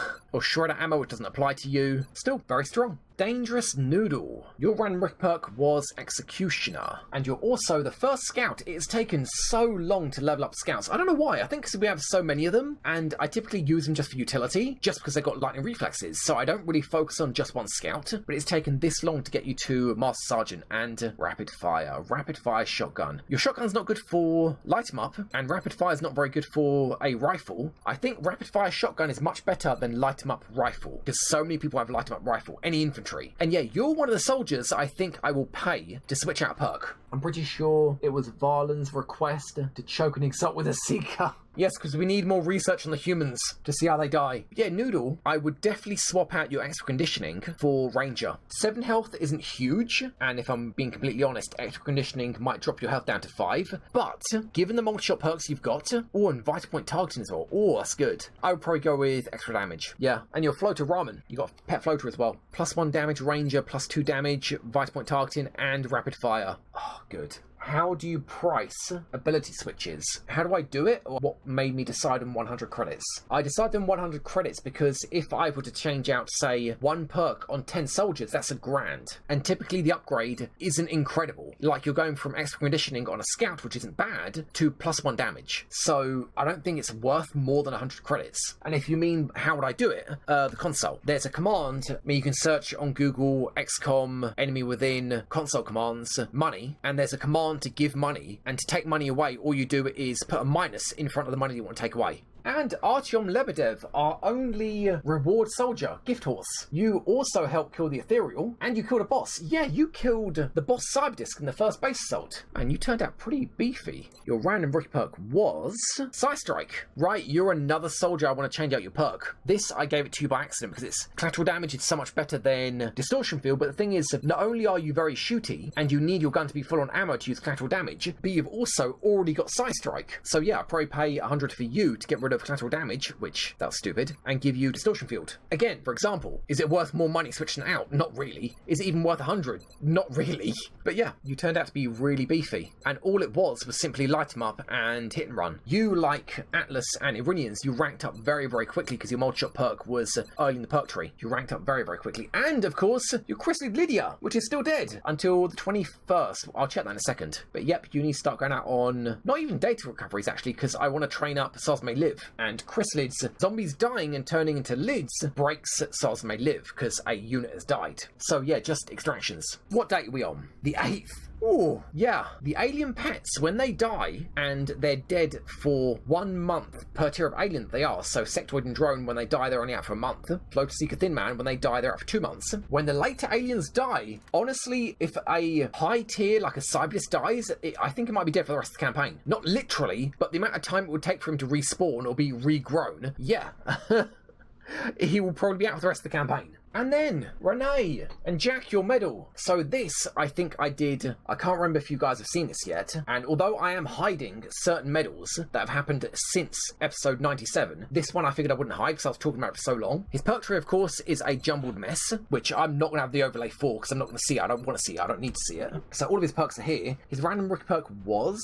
shredder ammo, it doesn't apply to you. Still very strong. Dangerous Noodle. Your random Rick perk was Executioner, and you're also the first scout. It has taken so long to level up scouts. I don't know why. I think because we have so many of them, and I typically use them just for utility, just because they've got lightning reflexes, so I don't really focus on just one scout, but it's taken this long to get you to Master Sergeant and Rapid Fire. Rapid Fire Shotgun. Your shotgun's not good for light 'em up, and Rapid Fire is not very good for a rifle. I think Rapid Fire Shotgun is much better than light 'em up rifle, because so many people have light 'em up rifle, any infantry. And yeah, you're one of the soldiers I think I will pay to switch out a perk. I'm pretty sure it was Varlan's request to choke and exalt with a Seeker. Yes, because we need more research on the humans to see how they die. Yeah, Noodle, I would definitely swap out your extra conditioning for Ranger. 7 health isn't huge, and if I'm being completely honest, extra conditioning might drop your health down to 5, but given the multi-shot perks you've got, and Vital Point targeting as well, that's good. I would probably go with extra damage. Yeah, and your Floater Ramen, you got Pet Floater as well. +1 damage Ranger, +2 damage, Vital Point targeting, and Rapid Fire. Oh, good. How do you price ability switches? How do I do it? Or what made me decide on 100 credits? I decided on 100 credits because if I were to change out, say, 1 perk on 10 soldiers, that's $1,000. And typically the upgrade isn't incredible. Like you're going from extra conditioning on a scout, which isn't bad, to +1 damage. So I don't think it's worth more than 100 credits. And if you mean how would I do it? The console. There's a command. I mean, you can search on Google XCOM, enemy within, console commands, money, and there's a command to give money, and to take money away, all you do is put a minus in front of the money you want to take away. And Artyom Lebedev, our only reward soldier, Gift Horse. You also helped kill the Ethereal, and you killed a boss. Yeah, you killed the boss Cyberdisk in the first base assault, and you turned out pretty beefy. Your random rookie perk was Side Strike. Right, you're another soldier I want to change out your perk. This, I gave it to you by accident, because its collateral damage is so much better than Distortion Field, but the thing is, not only are you very shooty, and you need your gun to be full on ammo to use collateral damage, but you've also already got Side Strike. So yeah, I'll probably pay 100 for you to get rid of collateral damage, which that's stupid, and give you Distortion Field. Again, for example, is it worth more money switching it out? Not really. Is it even worth 100? Not really. But yeah, you turned out to be really beefy, and all it was simply light 'em up and hit and run. You, like Atlas and Iranians, you ranked up very, very quickly because your multi-shot perk was early in the perk tree. You ranked up very, very quickly. And of course, you christened Lydia, which is still dead until the 21st. I'll check that in a second. Newfoundland. But yep, you need to start going out on not even data recoveries actually, because I want to train up Soz May Live. And chrysalids, zombies dying and turning into lids breaks Soz May Live because a unit has died. So yeah, just extractions. What date are we on? The 8th. Oh, yeah. The alien pets, when they die, and they're dead for 1 month per tier of alien they are. So Sectoid and Drone, when they die, they're only out for a month. Floater Seeker Thin Man, when they die, they're out for 2 months. When the later aliens die, honestly, if a high tier like a Cybulus dies, I think it might be dead for the rest of the campaign. Not literally, but the amount of time it would take for him to respawn or be regrown, yeah. He will probably be out for the rest of the campaign. And then, Renee and Jack, your medal. So this, I think I did, I can't remember if you guys have seen this yet, and although I am hiding certain medals that have happened since episode 97, this one I figured I wouldn't hide because I was talking about it for so long. His perk tree, of course, is a jumbled mess, which I'm not going to have the overlay for because I'm not going to see it. I don't want to see it. I don't need to see it. So all of his perks are here. His random rookie perk was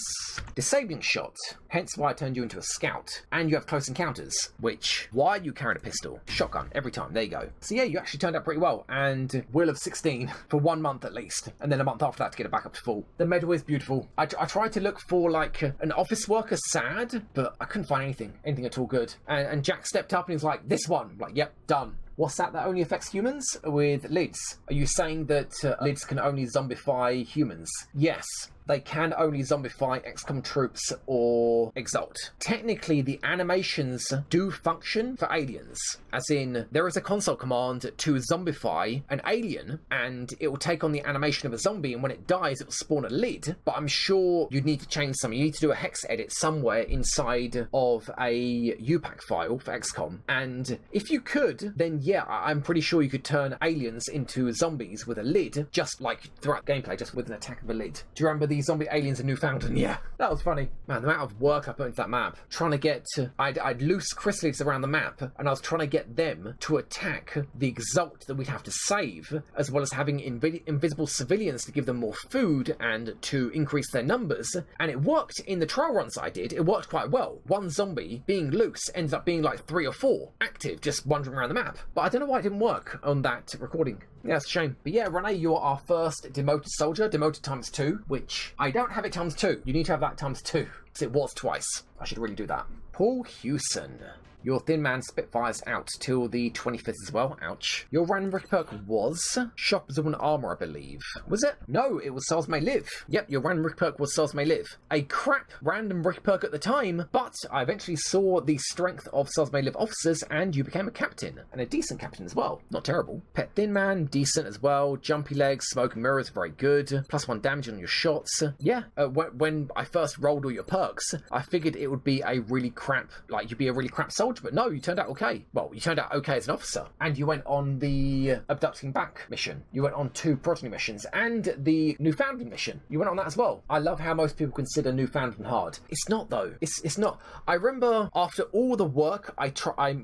Disabling Shot, hence why I turned you into a scout. And you have Close Encounters, which, why are you carrying a pistol? Shotgun, every time. There you go. So yeah, you actually turned out pretty well, and Will of 16 for 1 month at least, and then a month after that to get it back up to full. The medal is beautiful. I tried to look for like an office worker sad, but I couldn't find anything at all good. And Jack stepped up and he's like, this one. I'm like, yep, done. What's that only affects humans? With lids. Are you saying that lids can only zombify humans? Yes. They can only zombify XCOM troops or Exalt. Technically, the animations do function for aliens. As in, there is a console command to zombify an alien, and it will take on the animation of a zombie, and when it dies, it will spawn a lid. But I'm sure you'd need to change something. You need to do a hex edit somewhere inside of a UPAC file for XCOM. And if you could, then yeah, I'm pretty sure you could turn aliens into zombies with a lid, just like throughout gameplay, just with an attack of a lid. Do you remember the zombie aliens in Newfoundland? Yeah, that was funny. Man, the amount of work I put into that map, trying to get I'd loose chrysalids around the map, and I was trying to get them to attack the Exalt that we'd have to save, as well as having invisible civilians to give them more food and to increase their numbers. And it worked in the trial runs I did. It worked quite well. One zombie being loose ended up being like 3 or 4 active, just wandering around the map. But I don't know why it didn't work on that recording. Yeah, it's a shame. But yeah, Renee, you are our first demoted soldier, demoted ×2, which I don't have it ×2. You need to have that ×2, because it was twice. I should really do that. Paul Hewson. Your Thin Man Spitfire's out till the 25th as well. Ouch. Your random rookie perk was Shock Absorbent Armor, I believe. Was it? No, it was Soz May Live. Yep, your random rookie perk was Soz May Live. A crap random rookie perk at the time, but I eventually saw the strength of Soz May Live officers, and you became a captain. And a decent captain as well. Not terrible. Pet Thin Man, decent as well. Jumpy Legs, Smoke and Mirrors, very good. +1 damage on your shots. Yeah, when I first rolled all your perks, I figured it would be a really crap, like you'd be a really crap soldier. But no, you turned out okay. Well, you turned out okay as an officer. And you went on the Abducting Back mission. You went on 2 progeny missions. And the Newfoundland mission. You went on that as well. I love how most people consider Newfoundland hard. It's not, though. It's not. I remember after all the work I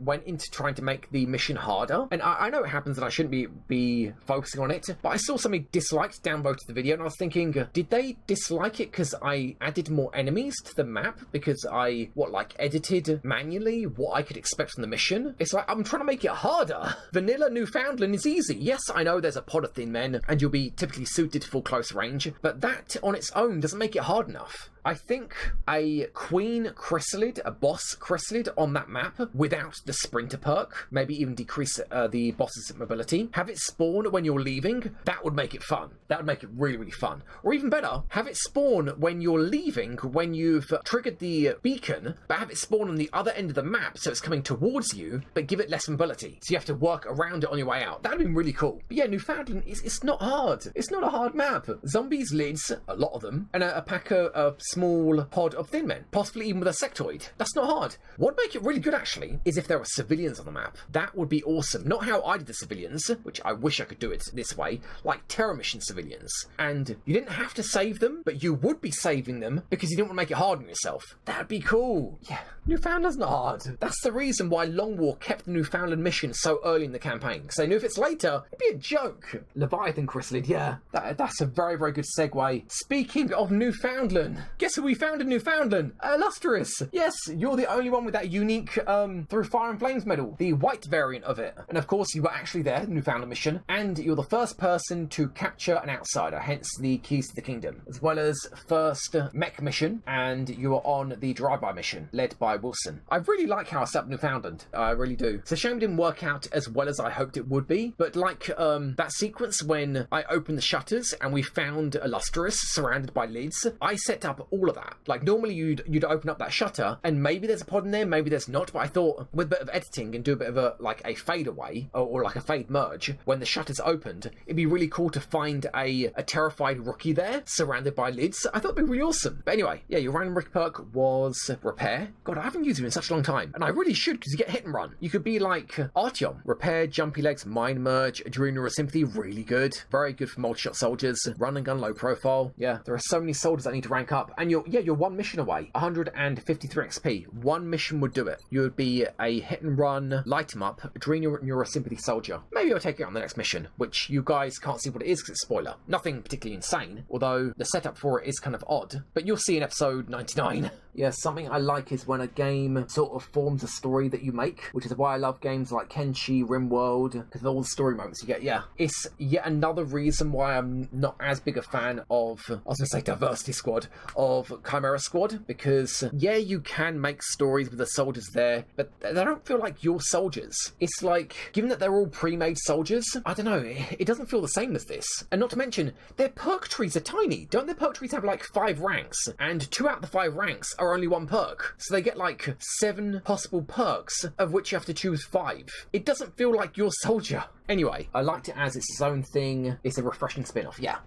went into trying to make the mission harder. And I know it happens that I shouldn't be focusing on it. But I saw somebody disliked, downvoted the video. And I was thinking, did they dislike it because I added more enemies to the map? Because I, edited manually what I could expect from the mission? It's like, I'm trying to make it harder. Vanilla Newfoundland is easy. Yes, I know there's a pod of thin men, and you'll be typically suited for close range, but that on its own doesn't make it hard enough. I think a queen chrysalid, a boss chrysalid on that map without the sprinter perk, maybe even decrease the boss's mobility, have it spawn when you're leaving, that would make it fun. That would make it really, really fun. Or even better, have it spawn when you're leaving, when you've triggered the beacon, but have it spawn on the other end of the map so it's coming towards you, but give it less mobility. So you have to work around it on your way out. That would be really cool. But yeah, Newfoundland, it's not hard. It's not a hard map. Zombies, lids, a lot of them, and a pack of small pod of thin men, possibly even with a sectoid. That's not hard. What would make it really good, actually, is if there were civilians on the map. That would be awesome. Not how I did the civilians, which I wish I could do it this way, like Terror Mission civilians. And you didn't have to save them, but you would be saving them because you didn't want to make it hard on yourself. That'd be cool. Yeah, Newfoundland's not hard. That's the reason why Long War kept the Newfoundland mission so early in the campaign, because they knew if it's later, it'd be a joke. Leviathan Chrysalid, yeah. That's a very, very good segue. Speaking of Newfoundland, guess guess who we found in Newfoundland? Illustrious. Yes, you're the only one with that unique Through Fire and Flames medal, the white variant of it. And of course, you were actually there, the Newfoundland mission, and you're the first person to capture an outsider, hence the keys to the kingdom, as well as first mech mission, and you were on the drive-by mission, led by Wilson. I really like how I set up Newfoundland. I really do. It's a shame it didn't work out as well as I hoped it would be, but like that sequence when I opened the shutters and we found Illustrious surrounded by lids, I set up all of that. Like normally you'd open up that shutter and maybe there's a pod in there, maybe there's not, but I thought with a bit of editing and do a bit of a fade away or like a fade merge, when the shutters opened, it'd be really cool to find a terrified rookie there surrounded by lids. I thought it'd be really awesome. But anyway, yeah, your random rookie perk was Repair. God, I haven't used him in such a long time, and I really should, because you get hit and run. You could be like Artyom. Repair, Jumpy Legs, Mind Merge, Adrenal Sympathy, really good. Very good for multi-shot soldiers. Run and gun, low profile. Yeah, there are so many soldiers that need to rank up, and you're one mission away. 153 XP. One mission would do it. You would be a hit and run, light 'em up, Adrenal Neurosympathy soldier. Maybe I'll take it on the next mission, which you guys can't see what it is because it's a spoiler. Nothing particularly insane, although the setup for it is kind of odd, but you'll see in episode 99. Yeah, something I like is when a game sort of forms a story that you make, which is why I love games like Kenshi, Rimworld, because of all the story moments you get. Yeah, it's yet another reason why I'm not as big a fan of, I was going to say Diversity Squad, of Chimera Squad, because yeah, you can make stories with the soldiers there, but they don't feel like your soldiers. It's like, given that they're all pre-made soldiers, I don't know, it doesn't feel the same as this. And not to mention, their perk trees are tiny. Don't their perk trees have like 5 ranks? And 2 out of the 5 ranks are only 1 perk. So they get like 7 possible perks, of which you have to choose 5. It doesn't feel like your soldier. Anyway, I liked it as its own thing. It's a refreshing spin-off. Yeah.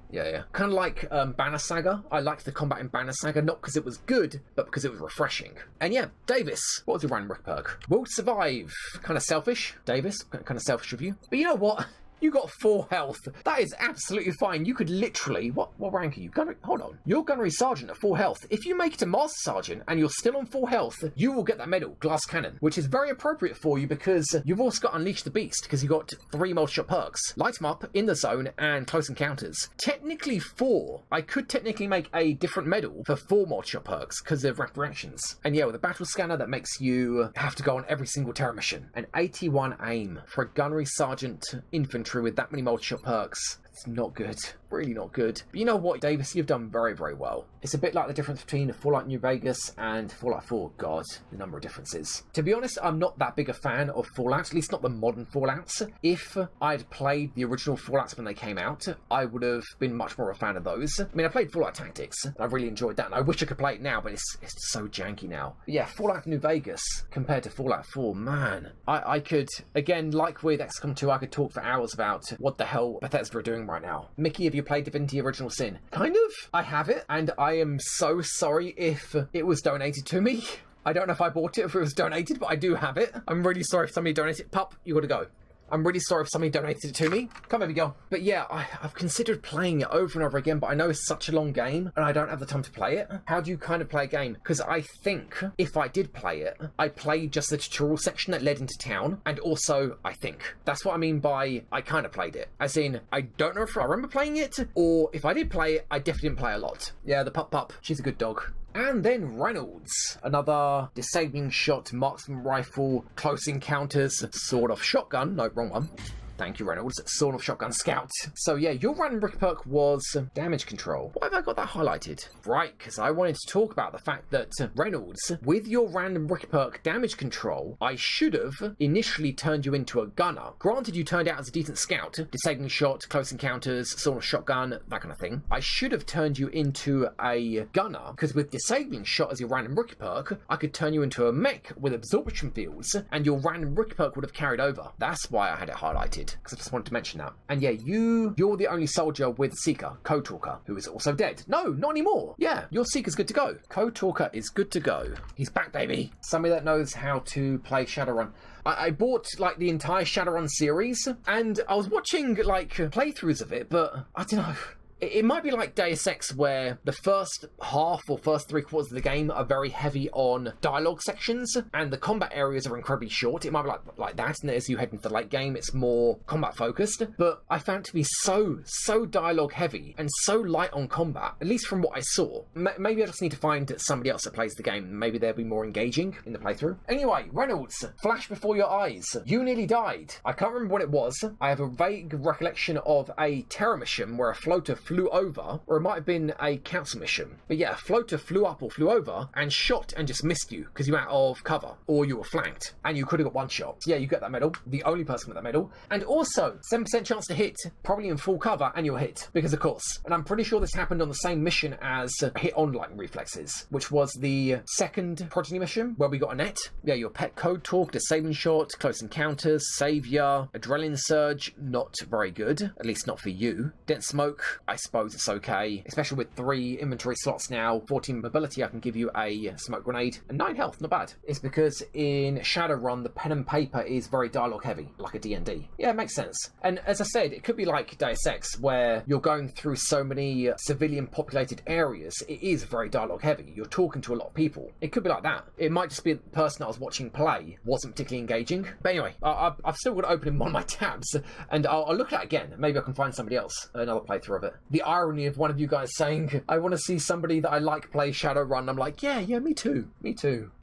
Kind of like Banner Saga. I liked the combat in Banner Saga, not because it was good, but because it was refreshing. And yeah, Davis, what was your random rick perk? Will survive. Kind of selfish, Davis. Kind of selfish of you. But you know what? You got 4 health. That is absolutely fine. You could literally... What rank are you? Hold on. You're Gunnery Sergeant at 4 health. If you make it to Master Sergeant and you're still on 4 health, you will get that medal, Glass Cannon, which is very appropriate for you because you've also got Unleash the Beast, because you've got 3 multi-shot perks. Light 'em Up, In the Zone, and Close Encounters. Technically 4. I could technically make a different medal for 4 multi-shot perks because of rapid reactions. And yeah, with a Battle Scanner, that makes you have to go on every single terror mission. An 81 aim for a Gunnery Sergeant Infantry with that many multi-shot perks. It's not good. Really not good. But you know what, Davis? You've done very, very well. It's a bit like the difference between Fallout New Vegas and Fallout 4. God, the number of differences. To be honest, I'm not that big a fan of Fallout, at least not the modern Fallouts. If I'd played the original Fallouts when they came out, I would have been much more a fan of those. I mean, I played Fallout Tactics, and I really enjoyed that, and I wish I could play it now, but it's so janky now. But yeah, Fallout New Vegas compared to Fallout 4, man. I could, again, like with XCOM 2, I could talk for hours about what the hell Bethesda are doing right now. Mickey, have you played Divinity Original Sin? Kind of. I have it, and I am so sorry if it was donated to me. I don't know if I bought it, if it was donated, but I do have it. I'm really sorry if somebody donated. Pup, you gotta go. I'm really sorry if somebody donated it to me. Come, baby girl. But yeah, I've considered playing it over and over again, but I know it's such a long game, and I don't have the time to play it. How do you kind of play a game? Because I think if I did play it, I played just the tutorial section that led into town, and also, I think. That's what I mean by I kind of played it. As in, I don't know if I remember playing it, or if I did play it, I definitely didn't play a lot. Yeah, the pup, she's a good dog. And then Reynolds, another disabling shot, marksman rifle, close encounters, sawed-off shotgun. No, wrong one. Thank you, Reynolds. Sawed-off shotgun scout. So yeah, your random brick perk was damage control. Why have I got that highlighted? Right, because I wanted to talk about the fact that Reynolds, with your random brick perk damage control, I should have initially turned you into a gunner. Granted, you turned out as a decent scout, disabling shot, close encounters, sawed-off shotgun, that kind of thing. I should have turned you into a gunner, because with disabling shot as your random brick perk, I could turn you into a mech with absorption fields, and your random brick perk would have carried over. That's why I had it highlighted, because I just wanted to mention that. And yeah, you're the only soldier with Seeker, Code Talker, who is also dead. No, not anymore. Yeah, your Seeker's good to go. Code Talker is good to go. He's back, baby. Somebody that knows how to play Shadowrun. I bought like the entire Shadowrun series, and I was watching like playthroughs of it, but I don't know. It might be like Deus Ex, where the first half or first 3/4 of the game are very heavy on dialogue sections, and the combat areas are incredibly short. It might be like that, and as you head into the late game, it's more combat focused. But I found it to be so dialogue heavy and so light on combat, at least from what I saw. Maybe I just need to find somebody else that plays the game. Maybe they'll be more engaging in the playthrough. Anyway, Reynolds, flash before your eyes. You nearly died. I can't remember what it was. I have a vague recollection of a terror mission where a floater flew over, or it might have been a council mission. But yeah, a floater flew up or flew over and shot and just missed you because you were out of cover or you were flanked and you could have got one shot. So yeah, you get that medal. The only person with that medal. And also, 7% chance to hit, probably in full cover, and you'll hit. Because of course. And I'm pretty sure this happened on the same mission as hit on lightning reflexes, which was the second progeny mission where we got a net. Yeah, your pet code talk, disabling shot, close encounters, savior, adrenaline surge, not very good. At least not for you. Dense smoke, I suppose it's okay. Especially with 3 inventory slots now, 14 mobility, I can give you a smoke grenade, and 9 health, not bad. It's because in Shadowrun, the pen and paper is very dialogue heavy, like a D&D. Yeah, it makes sense. And as I said, it could be like Deus Ex, where you're going through so many civilian populated areas, it is very dialogue heavy. You're talking to a lot of people. It could be like that. It might just be the person I was watching play wasn't particularly engaging. But anyway, I've still got to open in one of my tabs, and I'll look at it again. Maybe I can find somebody else, another playthrough of it. The irony of one of you guys saying, I want to see somebody that I like play Shadowrun. I'm like, yeah, me too.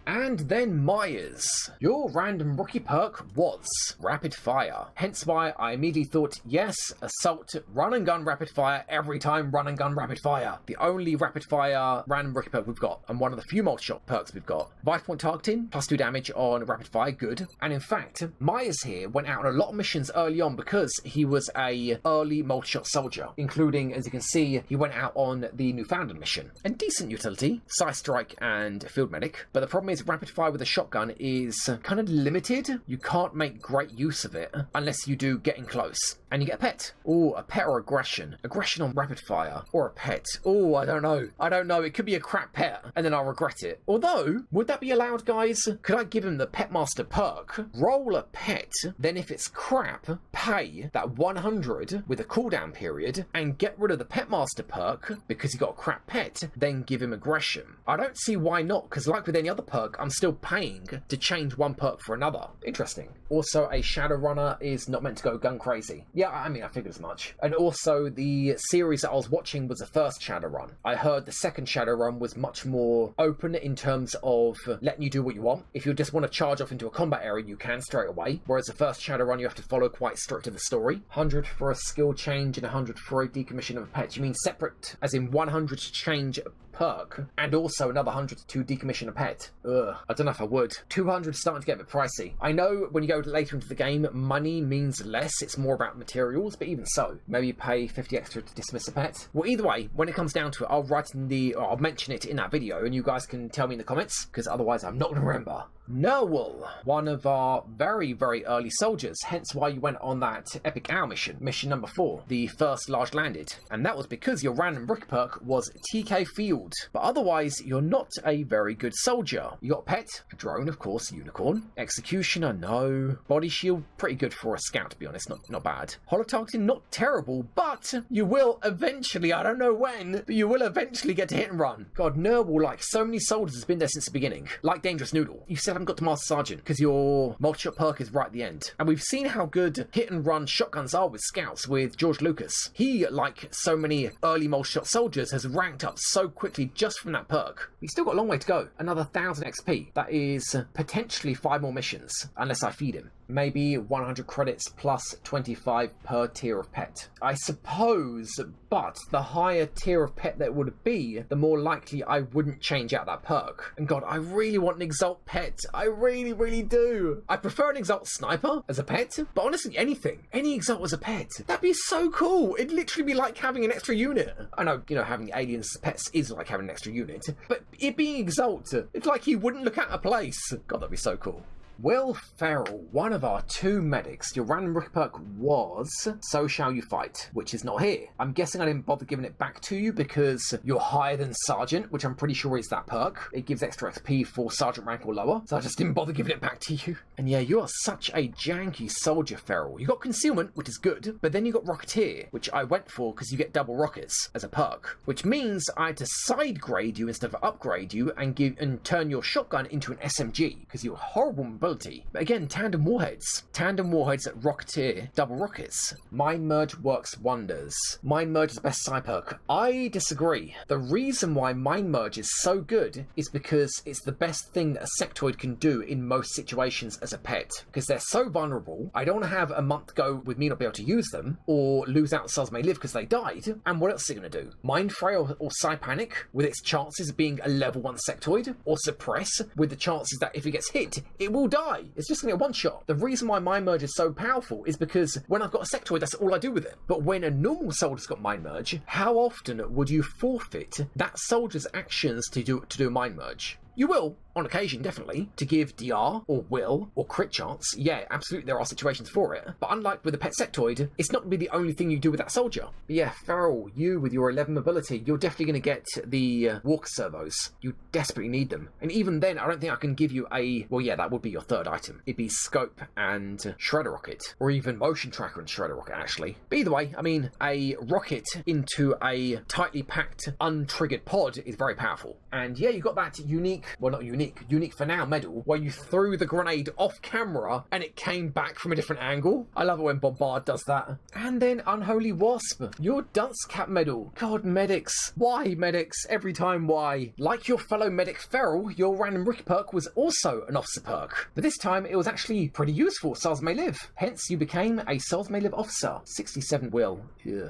And then Myers. Your random rookie perk was rapid fire. Hence why I immediately thought, yes, assault, run and gun rapid fire, every time run and gun rapid fire. The only rapid fire random rookie perk we've got, and one of the few multi-shot perks we've got. Vice point targeting, +2 damage on rapid fire, good. And in fact, Myers here went out on a lot of missions early on because he was a early multi-shot soldier, including, as you can see, he went out on the Newfoundland mission. And decent utility, Scythe Strike and Field Medic. But the problem is rapid fire with a shotgun is kind of limited. You can't make great use of it unless you do getting close. And you get a pet. Oh, a pet or aggression. Aggression on rapid fire. Or a pet. Oh, I don't know. It could be a crap pet and then I'll regret it. Although, would that be allowed, guys? Could I give him the Pet Master perk? Roll a pet, then if it's crap, pay that 100 with a cooldown period and get rid of the Pet Master perk because he got a crap pet, then give him aggression. I don't see why not, because like with any other perk, I'm still paying to change one perk for another. Interesting. Also, a Shadowrunner is not meant to go gun crazy. Yeah, I mean, I figured as much. And also, the series that I was watching was the first Shadowrun. I heard the second Shadowrun was much more open in terms of letting you do what you want. If you just want to charge off into a combat area, you can straight away. Whereas the first Shadowrun, you have to follow quite strict to the story. 100 for a skill change and 100 for a decommission of a pet. You mean separate, as in 100 to change perk, and also another 100 to decommission a pet. Ugh, I don't know if I would. 200 is starting to get a bit pricey. I know when you go later into the game, money means less, it's more about materials, but even so, maybe pay 50 extra to dismiss a pet. Well, either way, when it comes down to it, I'll mention it in that video, and you guys can tell me in the comments, because otherwise I'm not going to remember. Nerwal, one of our very, very early soldiers, hence why you went on that epic hour mission, mission number 4, the first large landed. And that was because your random brick perk was TK Field. But otherwise, you're not a very good soldier. You got a pet, a drone, of course, unicorn. Executioner, no. Body shield, pretty good for a scout, to be honest, not bad. Holo targeting, not terrible, but you will eventually, I don't know when, but you will eventually get to hit and run. God, Nerwal, like so many soldiers, has been there since the beginning. Like Dangerous Noodle. You still haven't got to Master Sergeant, because your multi-shot perk is right at the end. And we've seen how good hit and run shotguns are with scouts with George Lucas. He, like so many early multi-shot soldiers, has ranked up so quickly just from that perk. We've still got a long way to go. Another 1000 XP. That is potentially 5 more missions, unless I feed him. Maybe 100 credits plus 25 per tier of pet. I suppose, but the higher tier of pet that would be, the more likely I wouldn't change out that perk. And God, I really want an Exalt pet. I really, really do. I prefer an Exalt Sniper as a pet, but honestly, anything. Any Exalt as a pet. That'd be so cool. It'd literally be like having an extra unit. I know, having aliens as pets is like having an extra unit, but it being Exalt, it's like he wouldn't look out of place. God, that'd be so cool. Will Ferrell, one of our 2 medics. Your random rookie perk was So Shall You Fight, which is not here. I'm guessing I didn't bother giving it back to you because you're higher than Sergeant, which I'm pretty sure is that perk. It gives extra XP for Sergeant rank or lower, so I just didn't bother giving it back to you. And yeah, you are such a janky soldier, Ferrell. You got Concealment, which is good, but then you got Rocketeer, which I went for because you get double rockets as a perk, which means I had to side grade you instead of upgrade you and turn your shotgun into an SMG because you have horrible mobility. But again, tandem warheads at Rocketeer, double rockets. Mind Merge works wonders. Mind Merge is the best side perk. I disagree. The reason why Mind Merge is so good is because it's the best thing that a sectoid can do in most situations as a pet, because they're so vulnerable. I don't want to have a month go with me not be able to use them, or lose out cells may live because they died. And what else are you going to do? Mind Fray or Psypanic with its chances of being a level 1 sectoid, or Suppress with the chances that if it gets hit, it will die. It's just going to get one shot. The reason why Mind Merge is so powerful is because when I've got a sectoid, that's all I do with it. But when a normal soldier's got Mind Merge, how often would you forfeit that soldier's actions to do a Mind Merge? You will, on occasion, definitely, to give DR, or will, or crit chance. Yeah, absolutely, there are situations for it. But unlike with a pet sectoid, it's not going to be the only thing you do with that soldier. But yeah, Ferrell, you with your 11 mobility, you're definitely going to get the walker servos. You desperately need them. And even then, I don't think I can give you a... Well, yeah, that would be your 3rd item. It'd be Scope and Shredder Rocket. Or even Motion Tracker and Shredder Rocket, actually. But either way, I mean, a rocket into a tightly packed, untriggered pod is very powerful. And yeah, you got that unique... Well, not unique for now medal, where you threw the grenade off camera and it came back from a different angle. I love it when Bombard does that. And then Unholy Wasp, your Dunce Cap medal. God, medics. Why, medics? Every time, why? Like your fellow medic Ferrell, your random rookie perk was also an officer perk. But this time, it was actually pretty useful. Souls may live. Hence, you became a Souls may live officer. 67 will.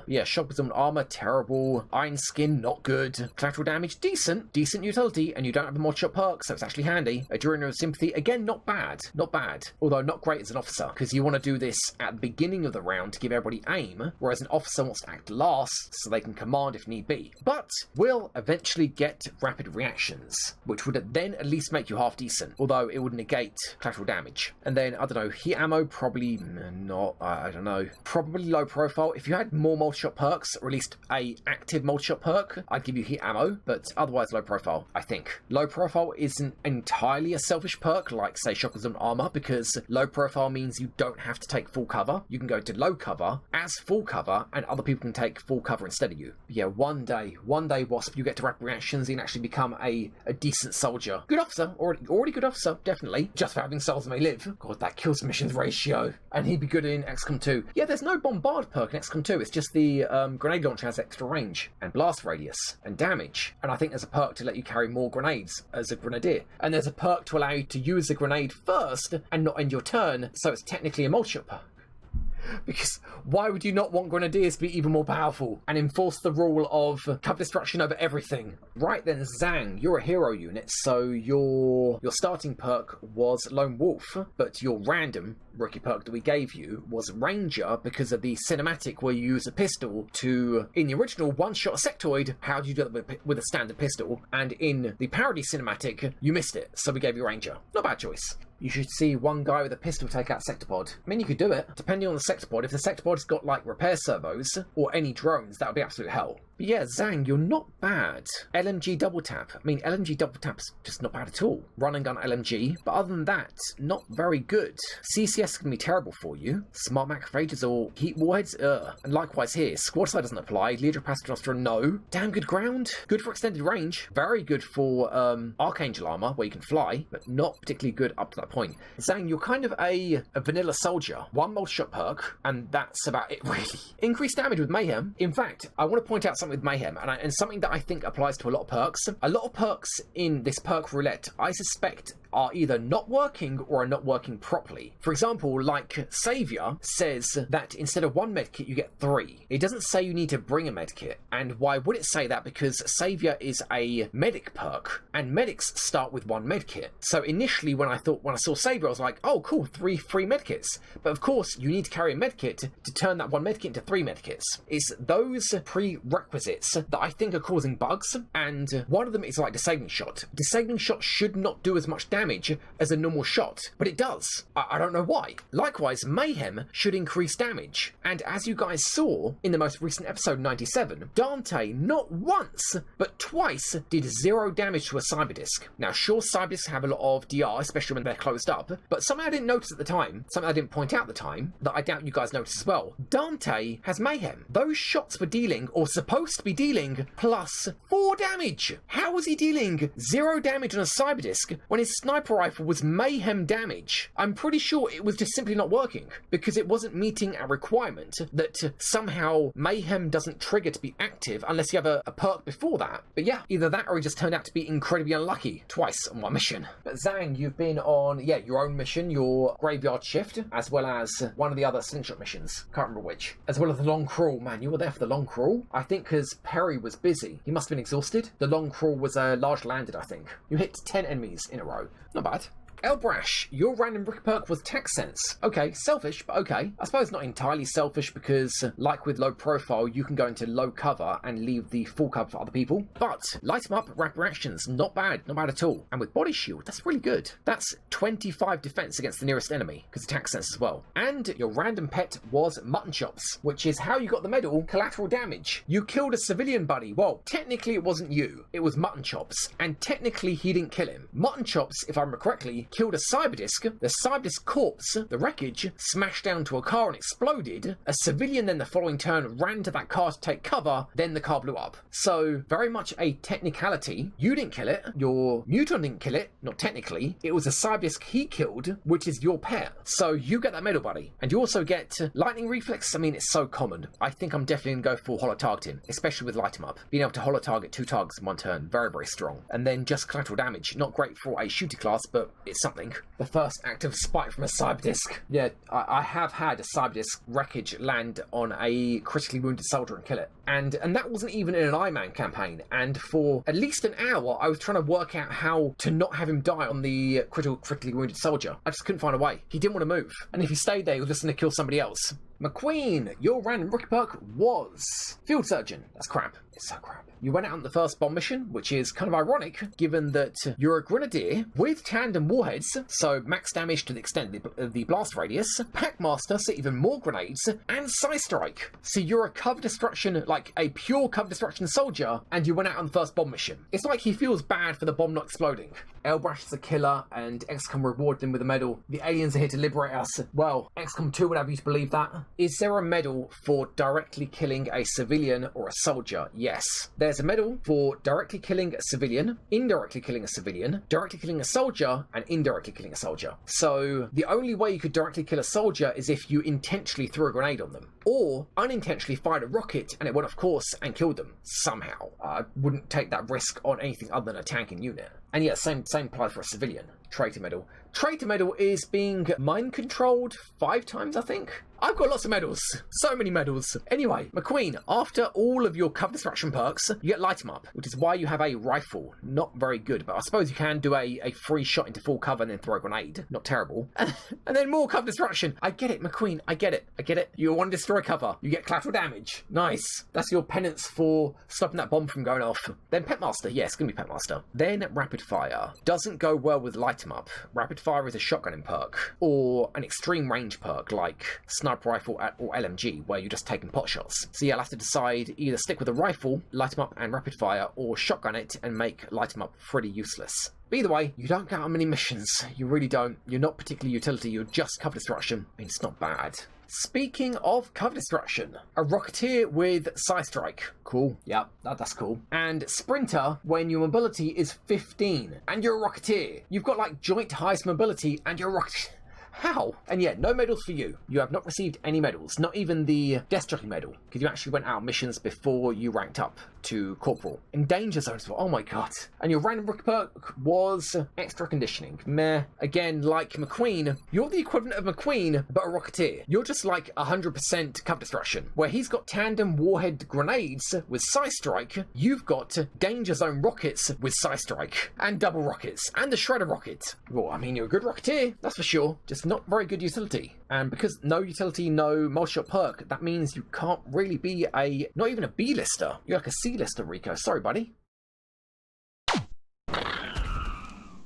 Yeah, shock with armor, terrible. Iron skin, not good. Collateral damage, decent. Decent utility, and you don't have a mod shot perk, so it's actually handy. Adrenaline Sympathy, again, not bad. Not bad. Although not great as an officer, because you want to do this at the beginning of the round to give everybody aim, whereas an officer wants to act last so they can command if need be. But will eventually get rapid reactions, which would then at least make you half decent, although it would negate collateral damage. And then, I don't know, heat ammo, probably not, I don't know. Probably low profile. If you had more multi-shot perks, or at least a active multi-shot perk, I'd give you heat ammo, but otherwise low profile, I think. Low profile isn't entirely a selfish perk like, say, Shock and Armor, because low profile means you don't have to take full cover. You can go to low cover as full cover, and other people can take full cover instead of you. But yeah, one day, Wasp, you get to rapid reactions, you can actually become a decent soldier. Good officer, already good officer, definitely. Just for having souls may live. God, that kills missions ratio. And he'd be good in XCOM 2. Yeah, there's no bombard perk in XCOM 2. It's just the grenade launcher has extra range, and blast radius, and damage. And I think there's a perk to let you carry more grenades as a grenadier. And there's a perk to allow you to use the grenade first and not end your turn, so it's technically a multi-shot perk. Because why would you not want grenadiers to be even more powerful and enforce the rule of cover destruction over everything? Right then, Zhang, you're a hero unit, so your starting perk was Lone Wolf, but your random rookie perk that we gave you was Ranger because of the cinematic where you use a pistol to, in the original one-shot sectoid, how do you do that with a standard pistol? And in the parody cinematic, you missed it, so we gave you Ranger. Not a bad choice. You should see one guy with a pistol take out a sectopod. I mean, you could do it, depending on the sectopod. If the sectopod's got, like, repair servos, or any drones, that would be absolute hell. But yeah, Zhang, you're not bad. LMG double tap. I mean, LMG double tap's just not bad at all. Run and gun LMG, but other than that, not very good. CCS can be terrible for you. Smart macrophages or heat warheads, And likewise here, squad side doesn't apply. Leader Testosterone, no. Damn good ground. Good for extended range. Very good for Archangel armor, where you can fly, but not particularly good up to that point. Zhang, you're kind of a vanilla soldier. One multi-shot perk, and that's about it, really. Increased damage with Mayhem. In fact, I want to point out something with Mayhem, and something that I think applies to a lot of perks. A lot of perks in this perk roulette, I suspect, are either not working or are not working properly. For example, like Savior says that instead of one medkit, you get 3. It doesn't say you need to bring a medkit. And why would it say that? Because Savior is a medic perk, and medics start with 1 medkit. So initially, when I saw Savior, I was like, oh, cool, 3 free medkits. But of course, you need to carry a medkit to turn that 1 medkit into 3 medkits. It's those prerequisites prerequisites that I think are causing bugs, and one of them is like Disabling Shot. Disabling Shot should not do as much damage as a normal shot, but it does. I don't know why. Likewise, Mayhem should increase damage, and as you guys saw in the most recent episode 97, Dante not once, but twice did 0 damage to a Cyberdisc. Now sure, Cyberdiscs have a lot of DR, especially when they're closed up, but something I didn't notice at the time, something I didn't point out at the time, that I doubt you guys noticed as well. Dante has Mayhem. Those shots were dealing, or supposed to be dealing, plus 4 damage. How was he dealing 0 damage on a Cyberdisc when his sniper rifle was Mayhem damage? I'm pretty sure it was just simply not working, because it wasn't meeting a requirement that somehow Mayhem doesn't trigger to be active unless you have a perk before that. But yeah, either that or he just turned out to be incredibly unlucky twice on one mission. But Zhang, you've been on, your own mission, your graveyard shift, as well as one of the other slingshot missions. Can't remember which. As well as the long crawl. Man, you were there for the long crawl? I think because Perry was busy. He must have been exhausted. The long crawl was large landed, I think. You hit 10 enemies in a row. Not bad. Elbrash, your random brick perk was Tech Sense. Okay, selfish, but okay. I suppose not entirely selfish because, like with low profile, you can go into low cover and leave the full cover for other people. But light 'em up, rapid reactions, not bad at all. And with body shield, that's really good. That's 25 defense against the nearest enemy, because of Tech Sense as well. And your random pet was Mutton Chops, which is how you got the medal, collateral damage. You killed a civilian buddy. Well, technically it wasn't you, it was Mutton Chops, and technically he didn't kill him. Mutton Chops, if I remember correctly, killed a Cyberdisc, the Cyberdisc corpse, the wreckage, smashed down to a car and exploded. A civilian then the following turn ran to that car to take cover, then the car blew up. So, very much a technicality. You didn't kill it, your Muton didn't kill it, not technically. It was a Cyberdisc he killed, which is your pet. So, you get that medal, buddy. And you also get Lightning Reflex. I mean, it's so common. I think I'm definitely going to go for holo targeting, especially with Light 'em Up. Being able to holo target 2 targets in one turn, very, very strong. And then just collateral damage. Not great for a shooter class, but it's something. The first active spike from a Cyberdisc. Yeah, I have had a Cyberdisc wreckage land on a critically wounded soldier and kill it. And that wasn't even in an Ironman campaign. And for at least an hour, I was trying to work out how to not have him die on the critically wounded soldier. I just couldn't find a way. He didn't want to move. And if he stayed there, he was just going to kill somebody else. McQueen, your random rookie perk was Field Surgeon. That's crap. It's so crap. You went out on the first bomb mission, which is kind of ironic, given that you're a grenadier with tandem warheads, so max damage to the extent of the blast radius, Packmaster, so even more grenades, and Side Strike. So you're a cover destruction, like a pure cover destruction soldier, and you went out on the first bomb mission. It's like he feels bad for the bomb not exploding. Elbrash is a killer, and XCOM rewarded him with a medal. The aliens are here to liberate us. Well, XCOM 2 would have you to believe that. Is there a medal for directly killing a civilian or a soldier? Yes. There's a medal for directly killing a civilian, indirectly killing a civilian, directly killing a soldier, and indirectly killing a soldier. So the only way you could directly kill a soldier is if you intentionally threw a grenade on them, or unintentionally fired a rocket and it went off course and killed them somehow. I wouldn't take that risk on anything other than a tanking unit. And yeah, same applies for a civilian. Traitor medal. Traitor medal is being mind controlled 5 times, I think. I've got lots of medals. So many medals. Anyway, McQueen, after all of your cover destruction perks, you get Light 'em Up, which is why you have a rifle. Not very good, but I suppose you can do a free shot into full cover and then throw a grenade. Not terrible. And then more cover destruction. I get it, McQueen. I get it. You want to destroy cover. You get collateral damage. Nice. That's your penance for stopping that bomb from going off. Then Petmaster. Yeah, it's going to be Petmaster. Then Rapid Fire. Doesn't go well with Light 'em Up. Rapid Fire is a shotgunning perk, or an extreme range perk like Sniper Rifle or LMG, where you're just taking pot shots. So yeah, I'll have to decide either stick with a rifle, Light 'em Up and Rapid Fire, or shotgun it and make Light 'em Up pretty useless. But either way, you don't get on many missions. You really don't. You're not particularly utility, you're just cover destruction. I mean, it's not bad. Speaking of cover destruction, a Rocketeer with Side Strike. Cool. Yeah, that's cool. And Sprinter when your mobility is 15 and you're a Rocketeer. You've got like joint highest mobility and you're a Rocketeer. How? And yet, no medals for you. You have not received any medals, not even the Death Jockey medal, because you actually went out on missions before you ranked up to Corporal. In Danger Zone as well. Oh my god. And your random rookie perk was Extra Conditioning. Meh. Again, like McQueen, you're the equivalent of McQueen, but a Rocketeer. You're just like 100% cover destruction. Where he's got tandem warhead grenades with Psy Strike, you've got Danger Zone rockets with Psy Strike. And double rockets. And the Shredder rocket. Well, I mean, you're a good Rocketeer, that's for sure. Just not very good utility. And because no utility, no multi-shot perk, that means you can't really be not even a B-lister. You're like a C-lister, Rico. Sorry, buddy.